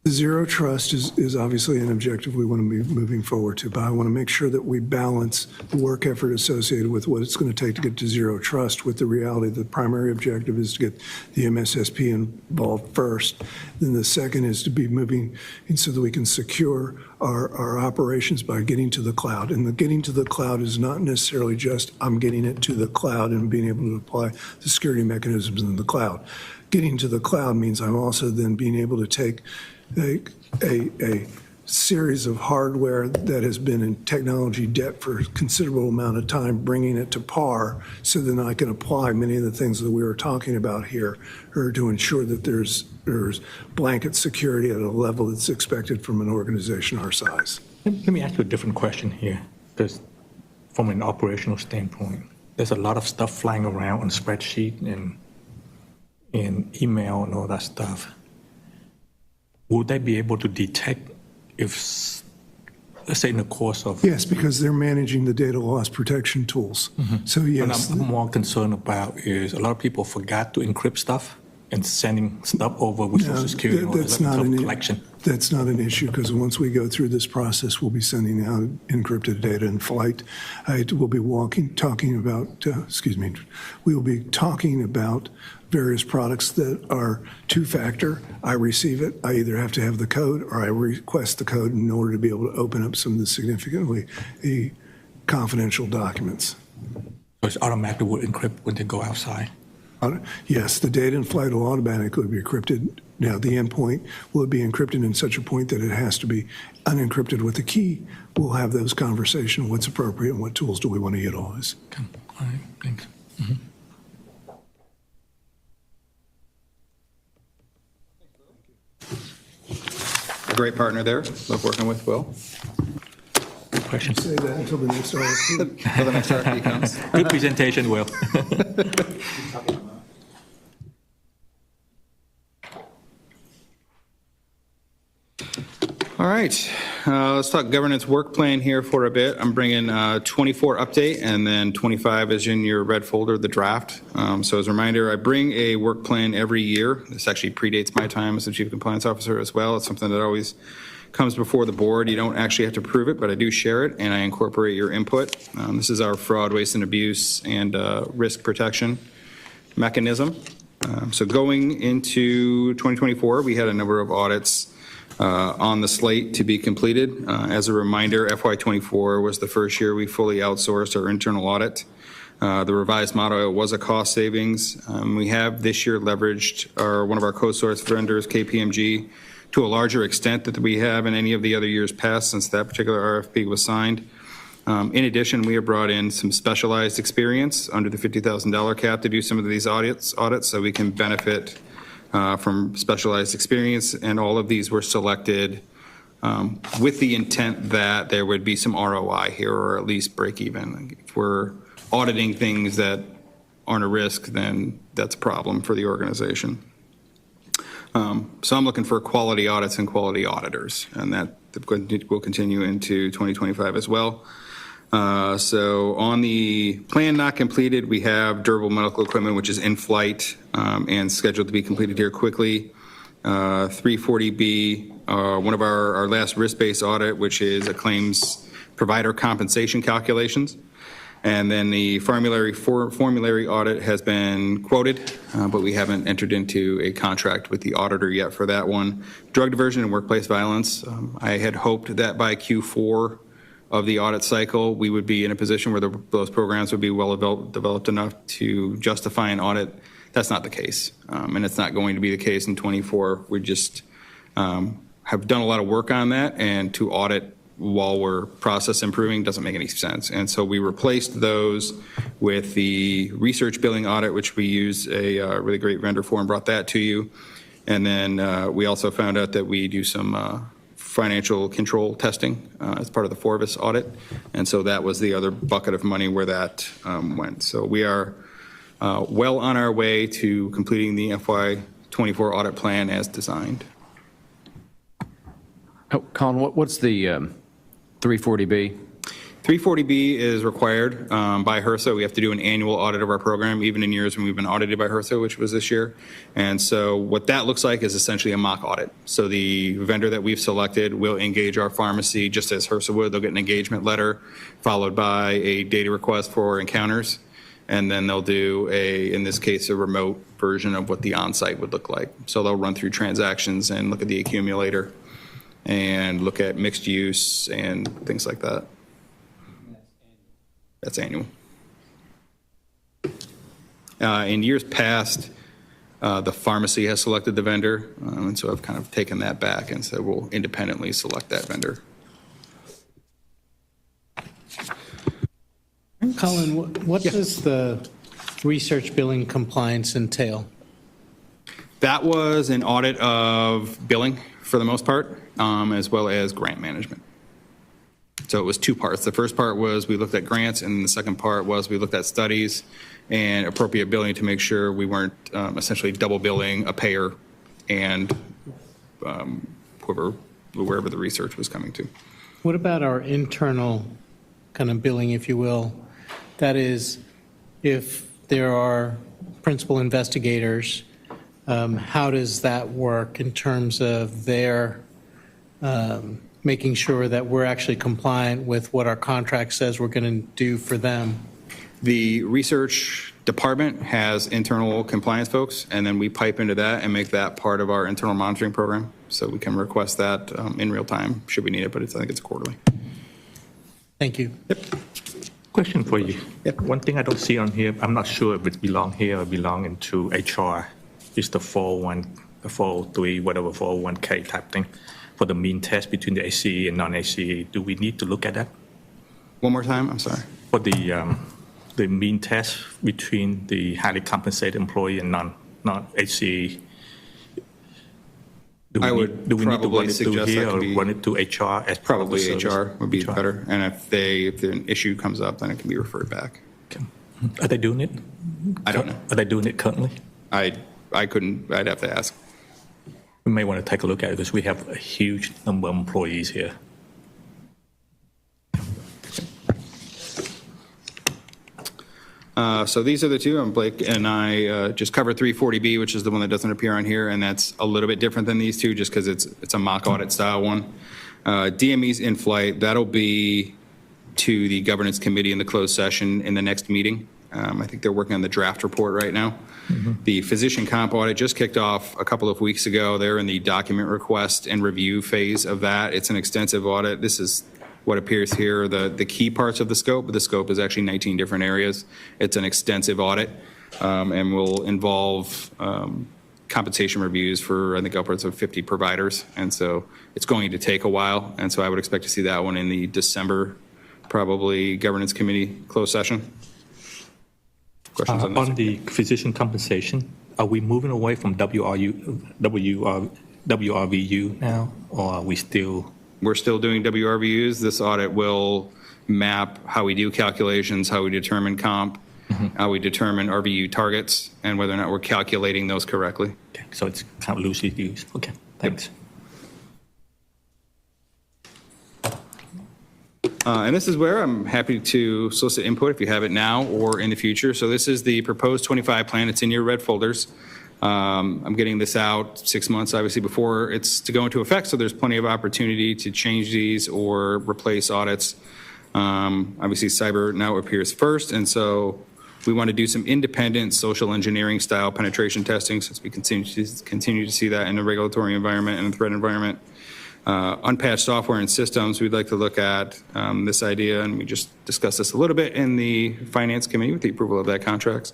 Zero trust is obviously an objective we want to be moving forward to, but I want to make sure that we balance the work effort associated with what it's going to take to get to zero trust with the reality that the primary objective is to get the MSSP involved first. Then the second is to be moving so that we can secure our operations by getting to the cloud. And the getting to the cloud is not necessarily just I'm getting it to the cloud and being able to apply the security mechanisms in the cloud. Getting to the cloud means I'm also then being able to take a series of hardware that has been in technology debt for a considerable amount of time, bringing it to par, so then I can apply many of the things that we were talking about here, or to ensure that there's blanket security at a level that's expected from an organization our size. Let me ask you a different question here, because from an operational standpoint, there's a lot of stuff flying around on spreadsheet and in email and all that stuff. Would they be able to detect if, let's say in the course of... Yes, because they're managing the data loss protection tools. So yes. What I'm more concerned about is a lot of people forgot to encrypt stuff and sending stuff over with Social Security and all that stuff collection. That's not an issue, because once we go through this process, we'll be sending out encrypted data in flight. We'll be talking about various products that are two-factor. I receive it, I either have to have the code or I request the code in order to be able to open up some of the significantly confidential documents. So it's automatically will encrypt when they go outside? Yes, the data in flight will automatically be encrypted. Now, the endpoint will be encrypted in such a point that it has to be unencrypted with a key. We'll have those conversations, what's appropriate and what tools do we want to utilize. Okay. All right, thanks. A great partner there. Love working with Will. Questions? Say that until the next RFP. Until the next RFP comes. Good presentation, Will. All right, let's talk governance work plan here for a bit. I'm bringing 24 update, and then 25 is in your red folder, the draft. So as a reminder, I bring a work plan every year. This actually predates my time as the Chief Compliance Officer as well. It's something that always comes before the board. You don't actually have to prove it, but I do share it, and I incorporate your input. This is our fraud, waste, and abuse and risk protection mechanism. So going into 2024, we had a number of audits on the slate to be completed. As a reminder, FY24 was the first year we fully outsourced our internal audit. The revised motto was a cost savings. We have this year leveraged one of our co-source vendors, KPMG, to a larger extent that we have in any of the other years past since that particular RFP was signed. In addition, we have brought in some specialized experience under the $50,000 cap to do some of these audits so we can benefit from specialized experience, and all of these were selected with the intent that there would be some ROI here, or at least break even. If we're auditing things that aren't a risk, then that's a problem for the organization. So I'm looking for quality audits and quality auditors, and that will continue into 2025 as well. So on the plan not completed, we have durable medical equipment, which is in flight and scheduled to be completed here quickly. 340B, one of our last risk-based audit, which is a claims provider compensation calculations. And then the formulary audit has been quoted, but we haven't entered into a contract with the auditor yet for that one. Drug diversion and workplace violence. I had hoped that by Q4 of the audit cycle, we would be in a position where those programs would be well developed enough to justify an audit. That's not the case, and it's not going to be the case in '24. We just have done a lot of work on that, and to audit while we're process improving doesn't make any sense. And so we replaced those with the research billing audit, which we use a really great vendor for and brought that to you. And then we also found out that we do some financial control testing as part of the Forvis audit. And so that was the other bucket of money where that went. So we are well on our way to completing the FY24 audit plan as designed. Oh, Colin, what's the 340B? 340B is required by HRSA. We have to do an annual audit of our program, even in years when we've been audited by HRSA, which was this year. And so what that looks like is essentially a mock audit. So the vendor that we've selected will engage our pharmacy just as HRSA would. They'll get an engagement letter followed by a data request for encounters. And then they'll do in this case, a remote version of what the on-site would look like. So they'll run through transactions and look at the accumulator and look at mixed use and things like that. That's annual. In years past, the pharmacy has selected the vendor, and so I've kind of taken that back and said we'll independently select that vendor. Colin, what does the research billing compliance entail? That was an audit of billing for the most part, as well as grant management. So it was two parts. The first part was we looked at grants, and the second part was we looked at studies and appropriate billing to make sure we weren't essentially double billing a payer and wherever the research was coming to. What about our internal kind of billing, if you will? That is, if there are principal investigators, how does that work in terms of their making sure that we're actually compliant with what our contract says we're going to do for them? The research department has internal compliance folks, and then we pipe into that and make that part of our internal monitoring program. So we can request that in real time, should we need it, but I think it's quarterly. Thank you. Yep. Question for you. Yep. One thing I don't see on here, I'm not sure if it belong here or belong into HR, is the 403, whatever, 401k type thing, for the mean test between the ACE and non-ACE. Do we need to look at that? One more time, I'm sorry. For the mean test between the highly compensated employee and non-ACE. Do we need to run it through here or run it to HR as part of the Probably service? HR would be better. And if an issue comes up, then it can be referred back. Okay. Are they doing it? I don't know. Are they doing it currently? I couldn't, I'd have to ask. We may want to take a look at it because we have a huge number of employees here. So these are the two. Blake and I just covered 340B, which is the one that doesn't appear on here, and that's a little bit different than these two just because it's a mock audit style one. DME's in flight. That'll be to the governance committee in the closed session in the next meeting. I think they're working on the draft report right now. The physician comp audit just kicked off a couple of weeks ago. They're in the document request and review phase of that. It's an extensive audit. This is what appears here, the key parts of the scope, but the scope is actually 19 different areas. It's an extensive audit and will involve compensation reviews for, I think, upwards of 50 providers. And so it's going to take a while. And so I would expect to see that one in the December, probably governance committee closed session. Questions on this? On the physician compensation, are we moving away from WRVU now, or are we still? We're still doing WRVUs. This audit will map how we do calculations, how we determine comp, how we determine RVU targets, and whether or not we're calculating those correctly. Okay, so it's kind of loosely used. Okay, thanks. And this is where I'm happy to solicit input if you have it now or in the future. So this is the proposed 25 plan. It's in your red folders. I'm getting this out 6 months, obviously, before it's to go into effect, so there's plenty of opportunity to change these or replace audits. Obviously, cyber now appears first, and so we want to do some independent social engineering style penetration testing since we continue to see that in the regulatory environment and the threat environment. Unpatched software and systems, we'd like to look at this idea, and we just discussed this a little bit in the Finance Committee with the approval of that contracts.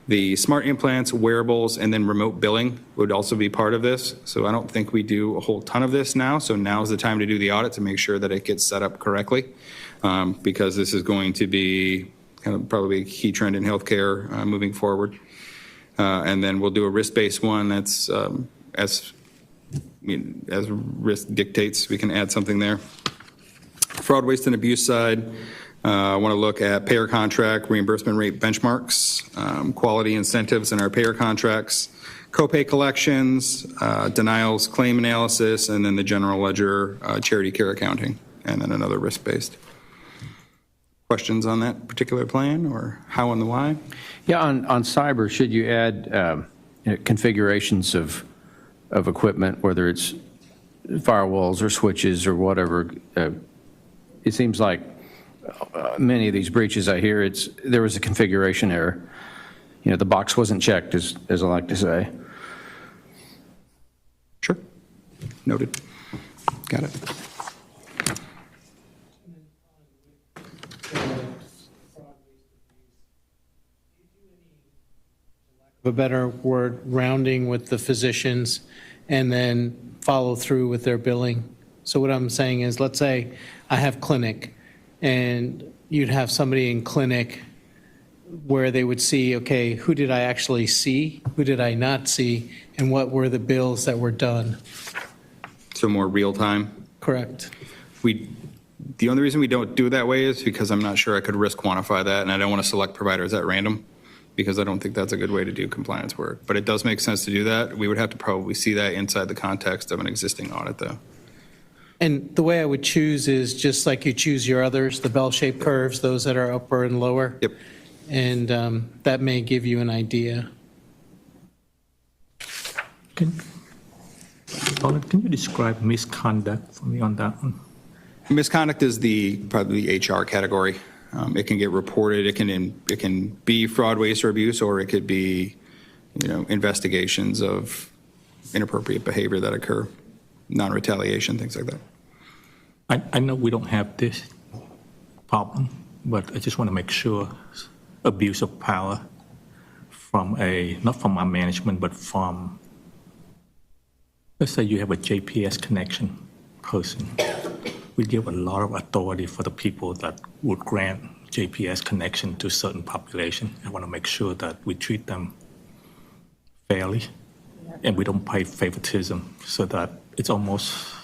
The smart implants, wearables, and then remote billing would also be part of this. So I don't think we do a whole ton of this now. So now is the time to do the audit to make sure that it gets set up correctly, because this is going to be kind of probably a key trend in healthcare moving forward. And then we'll do a risk-based one that's as risk dictates, we can add something there. Fraud, waste, and abuse side, I want to look at payer contract, reimbursement rate benchmarks, quality incentives in our payer contracts, copay collections, denials, claim analysis, and then the general ledger, charity care accounting, and then another risk-based. Questions on that particular plan, or how and the why? Yeah, on cyber, should you add configurations of equipment, whether it's firewalls or switches or whatever? It seems like many of these breaches I hear, there was a configuration error. The box wasn't checked, as I like to say. Sure. Noted. Got it. A better word, rounding with the physicians, and then follow through with their billing. So what I'm saying is, let's say I have clinic, and you'd have somebody in clinic where they would see, okay, who did I actually see? Who did I not see? And what were the bills that were done? So more real time? Correct. The only reason we don't do it that way is because I'm not sure I could risk quantify that, and I don't want to select providers at random, because I don't think that's a good way to do compliance work. But it does make sense to do that. We would have to probably see that inside the context of an existing audit, though. And the way I would choose is just like you choose your others, the bell-shaped curves, those that are upper and lower. Yep. And that may give you an idea. Can you describe misconduct for me on that one? Misconduct is probably the HR category. It can get reported. It can be fraud, waste, or abuse, or it could be, investigations of inappropriate behavior that occur, non-retaliation, things like that. I know we don't have this problem, but I just want to make sure abuse of power not from our management, but from, let's say you have a JPS connection person. We give a lot of authority for the people that would grant JPS connection to certain population. I want to make sure that we treat them fairly and we don't pay favoritism so that it's almost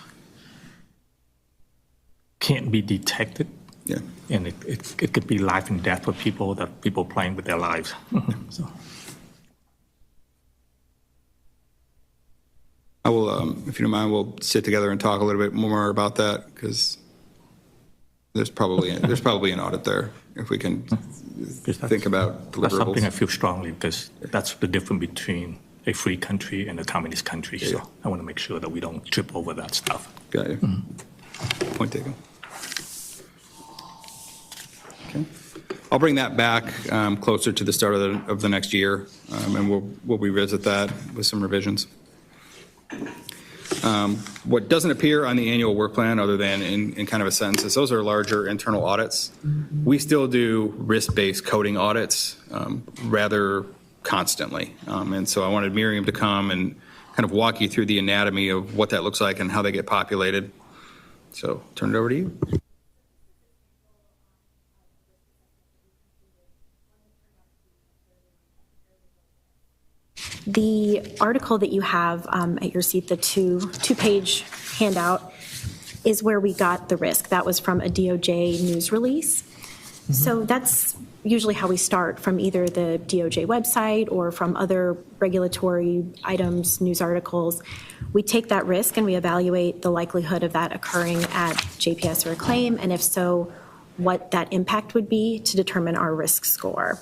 can't be detected. Yeah. And it could be life and death for people playing with their lives. So. I will, if you don't mind, we'll sit together and talk a little bit more about that, because there's probably an audit there if we can think about deliverables. That's something I feel strongly, because that's the difference between a free country and a communist country. Yeah. So I want to make sure that we don't trip over that stuff. Got you. Point taken. Okay. I'll bring that back closer to the start of the next year, and we'll revisit that with some revisions. What doesn't appear on the annual work plan, other than in kind of a sentence, is those are larger internal audits. We still do risk-based coding audits rather constantly. And so I wanted Miriam to come and kind of walk you through the anatomy of what that looks like and how they get populated. So turn it over to you. The article that you have at your seat, the two-page handout, is where we got the risk. That was from a DOJ news release. So that's usually how we start, from either the DOJ website or from other regulatory items, news articles. We take that risk and we evaluate the likelihood of that occurring at JPS or a claim, and if so, what that impact would be to determine our risk score.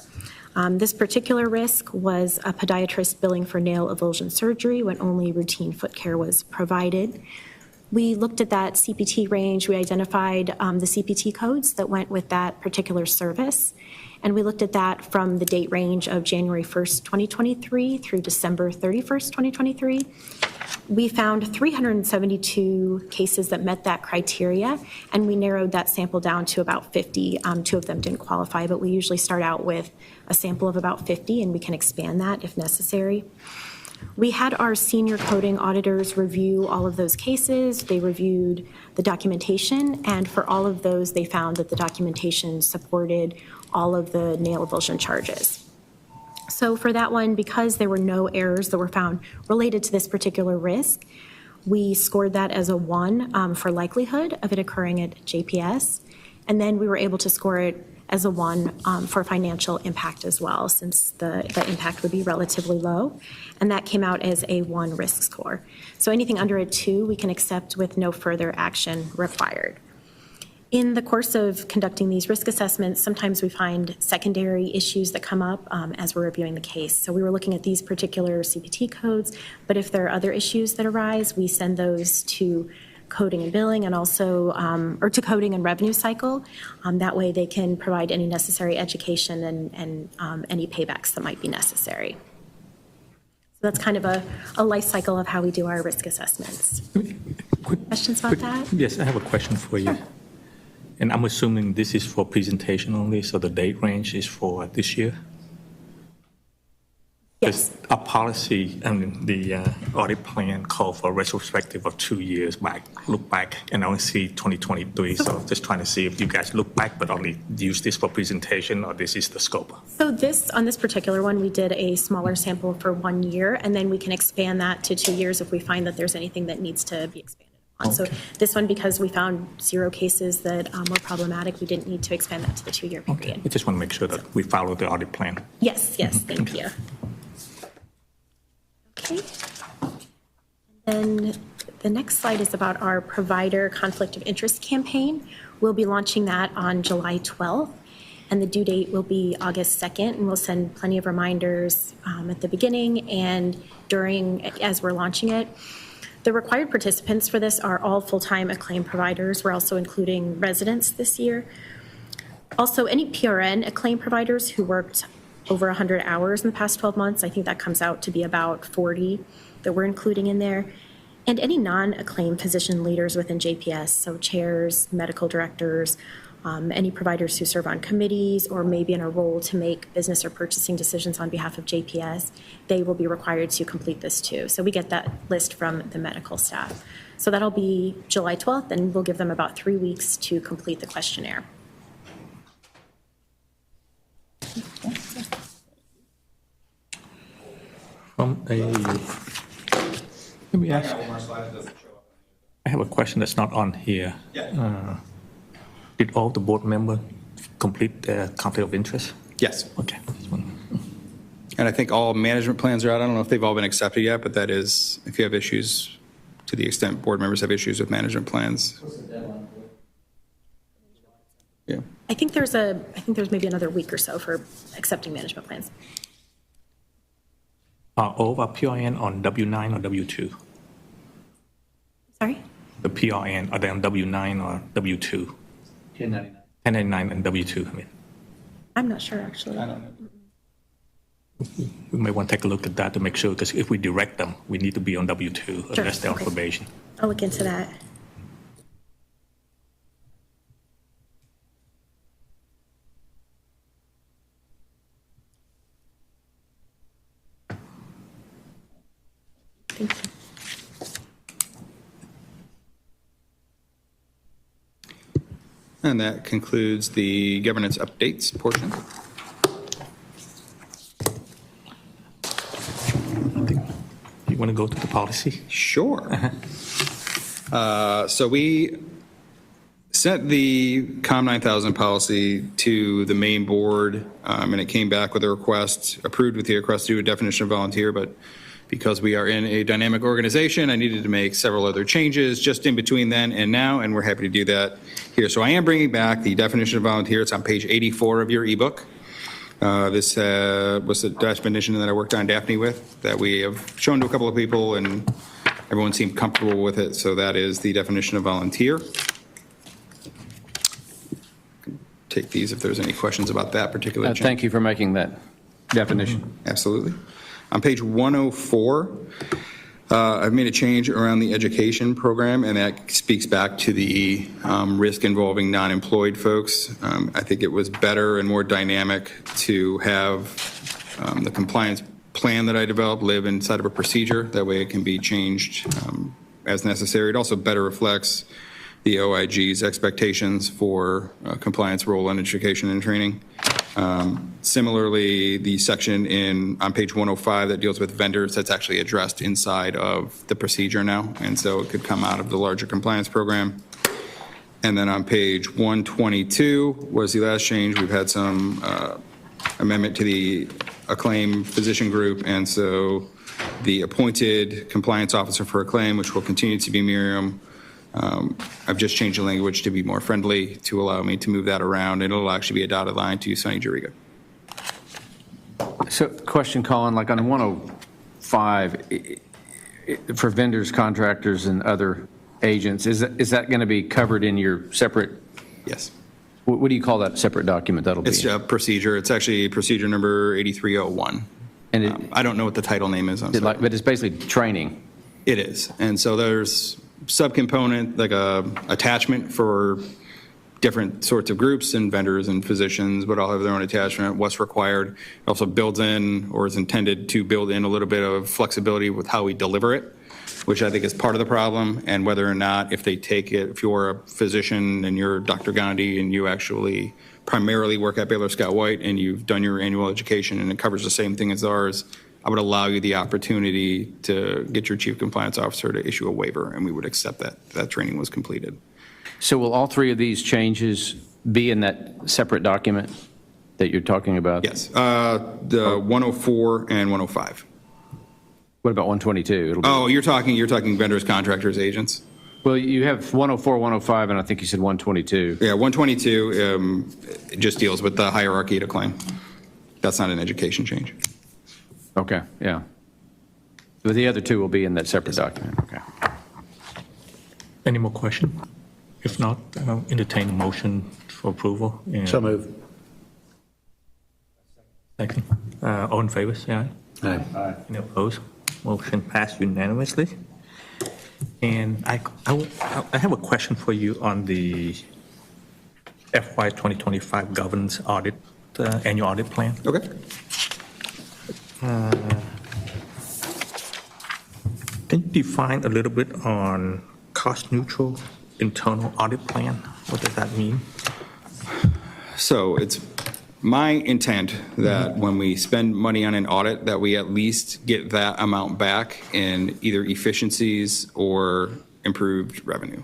This particular risk was a podiatrist billing for nail avulsion surgery when only routine foot care was provided. We looked at that CPT range. We identified the CPT codes that went with that particular service, and we looked at that from the date range of January 1st, 2023 through December 31st, 2023. We found 372 cases that met that criteria, and we narrowed that sample down to about 50. Two of them didn't qualify, but we usually start out with a sample of about 50, and we can expand that if necessary. We had our senior coding auditors review all of those cases. They reviewed the documentation, and for all of those, they found that the documentation supported all of the nail avulsion charges. So for that one, because there were no errors that were found related to this particular risk, we scored that as a 1 for likelihood of it occurring at JPS. And then we were able to score it as a 1 for financial impact as well, since the impact would be relatively low. And that came out as a 1 risk score. So anything under a 2, we can accept with no further action required. In the course of conducting these risk assessments, sometimes we find secondary issues that come up as we're reviewing the case. So we were looking at these particular CPT codes, but if there are other issues that arise, we send those to coding and billing and also, or to coding and revenue cycle. That way they can provide any necessary education and any paybacks that might be necessary. So that's kind of a life cycle of how we do our risk assessments. Questions about that? Yes, I have a question for you. And I'm assuming this is for presentation only, so the date range is for this year? Yes. Our policy, the audit plan called for a retrospective of 2 years back, look back, and I only see 2023. So just trying to see if you guys look back but only use this for presentation, or this is the scope. So on this particular one, we did a smaller sample for 1 year, and then we can expand that to 2 years if we find that there's anything that needs to be expanded on. So this one, because we found 0 cases that were problematic, we didn't need to expand that to the 2-year period. I just want to make sure that we follow the audit plan. Yes, thank you. Okay. And then the next slide is about our provider conflict of interest campaign. We'll be launching that on July 12th, and the due date will be August 2nd, and we'll send plenty of reminders at the beginning and as we're launching it. The required participants for this are all full-time acclaim providers. We're also including residents this year. Also, any PRN acclaim providers who worked over 100 hours in the past 12 months, I think that comes out to be about 40 that we're including in there. And any non-acclaimed physician leaders within JPS, so chairs, medical directors, any providers who serve on committees or maybe in a role to make business or purchasing decisions on behalf of JPS, they will be required to complete this too. So we get that list from the medical staff. So that'll be July 12th, and we'll give them about 3 weeks to complete the questionnaire. Let me ask. I have a question that's not on here. Did all the board members complete their conflict of interest? Yes. Okay. And I think all management plans are out. I don't know if they've all been accepted yet, but that is, if you have issues, to the extent board members have issues with management plans. What's the deadline for it? Yeah. I think there's maybe another week or so for accepting management plans. Are all of our PRN on W-9 or W-2? Sorry? The PRN, are they on W-9 or W-2? 1099. 1099 and W-2, I mean. I'm not sure, actually. I don't know. We may want to take a look at that to make sure, because if we direct them, we need to be on W-2 unless they're on probation. I'll look into that. Thank you. And that concludes the governance updates portion. You want to go to the policy? Sure. So we sent the COM 9000 policy to the main board, and it came back with a request, approved with the request to do a definition of volunteer, but because we are in a dynamic organization, I needed to make several other changes just in between then and now, and we're happy to do that here. So I am bringing back the definition of volunteer. It's on page 84 of your ebook. This was the definition that I worked on Daphne with, that we have shown to a couple of people, and everyone seemed comfortable with it. So that is the definition of volunteer. Take these if there's any questions about that particular change. Thank you for making that definition. Absolutely. On page 104, I've made a change around the education program, and that speaks back to the risk involving non-employed folks. I think it was better and more dynamic to have the compliance plan that I developed live inside of a procedure. That way it can be changed as necessary. It also better reflects the OIG's expectations for compliance role in education and training. Similarly, the section on page 105 that deals with vendors, that's actually addressed inside of the procedure now, and so it could come out of the larger compliance program. And then on page 122 was the last change. We've had some amendment to the Acclaim physician group, and so the appointed compliance officer for Acclaim, which will continue to be Miriam, I've just changed the language to be more friendly to allow me to move that around, and it'll actually be a dotted line to Sunny Juriga. So question, Colin, like on 105, for vendors, contractors, and other agents, is that going to be covered in your separate? Yes. What do you call that separate document that'll be? It's a procedure. It's actually procedure number 8301. And I don't know what the title name is. But it's basically training. It is. And so there's subcomponent, like a attachment for different sorts of groups and vendors and physicians, but all have their own attachment, what's required. It also builds in, or is intended to build in, a little bit of flexibility with how we deliver it, which I think is part of the problem, and whether or not, if they take it, if you're a physician and you're Dr. Gandhi and you actually primarily work at Baylor Scott White and you've done your annual education and it covers the same thing as ours, I would allow you the opportunity to get your chief compliance officer to issue a waiver, and we would accept that training was completed. So will all three of these changes be in that separate document that you're talking about? Yes, the 104 and 105. What about 122? Oh, you're talking vendors, contractors, agents? Well, you have 104, 105, and I think you said 122. Yeah, 122 it just deals with the hierarchy to claim. That's not an education change. Okay, yeah. But the other two will be in that separate document. Okay. Any more questions? If not, I'll entertain a motion for approval. So move. Second. All in favor, say aye. Aye. Any opposed? Motion passed unanimously. And I have a question for you on the FY 2025 governance audit, annual audit plan. Okay. Can you define a little bit on cost neutral internal audit plan? What does that mean? So it's my intent that when we spend money on an audit, that we at least get that amount back in either efficiencies or improved revenue.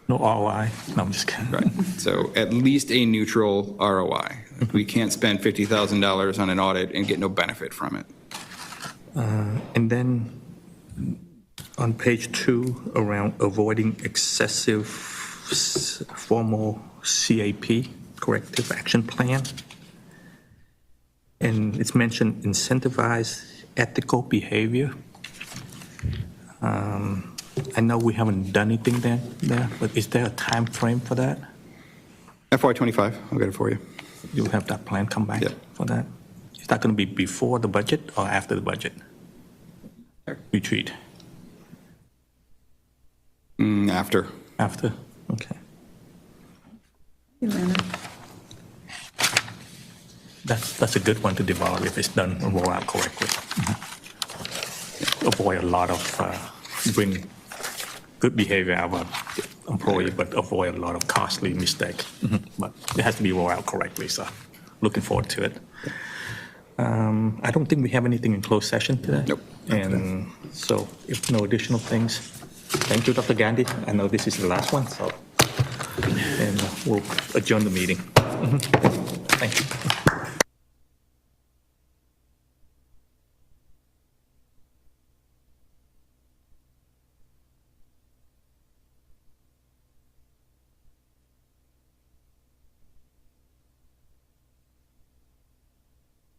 No ROI? No, I'm just kidding. Right. So at least a neutral ROI. We can't spend $50,000 on an audit and get no benefit from it. And then on page 2, around avoiding excessive formal CAP, corrective action plan. And it's mentioned incentivize ethical behavior. I know we haven't done anything there, but is there a time frame for that? FY25, I'll get it for you. You'll have that plan come back Yep. for that? Is that going to be before the budget or after the budget? Retreat? After. After? Okay. That's a good one to develop if it's done and roll out correctly. Avoid a lot of, bring good behavior out of an employee, but avoid a lot of costly mistakes. But it has to be rolled out correctly, so looking forward to it. I don't think we have anything in closed session today. Nope. And so if no additional things, thank you, Dr. Gandhi. I know this is the last one, so, and we'll adjourn the meeting. Thank you.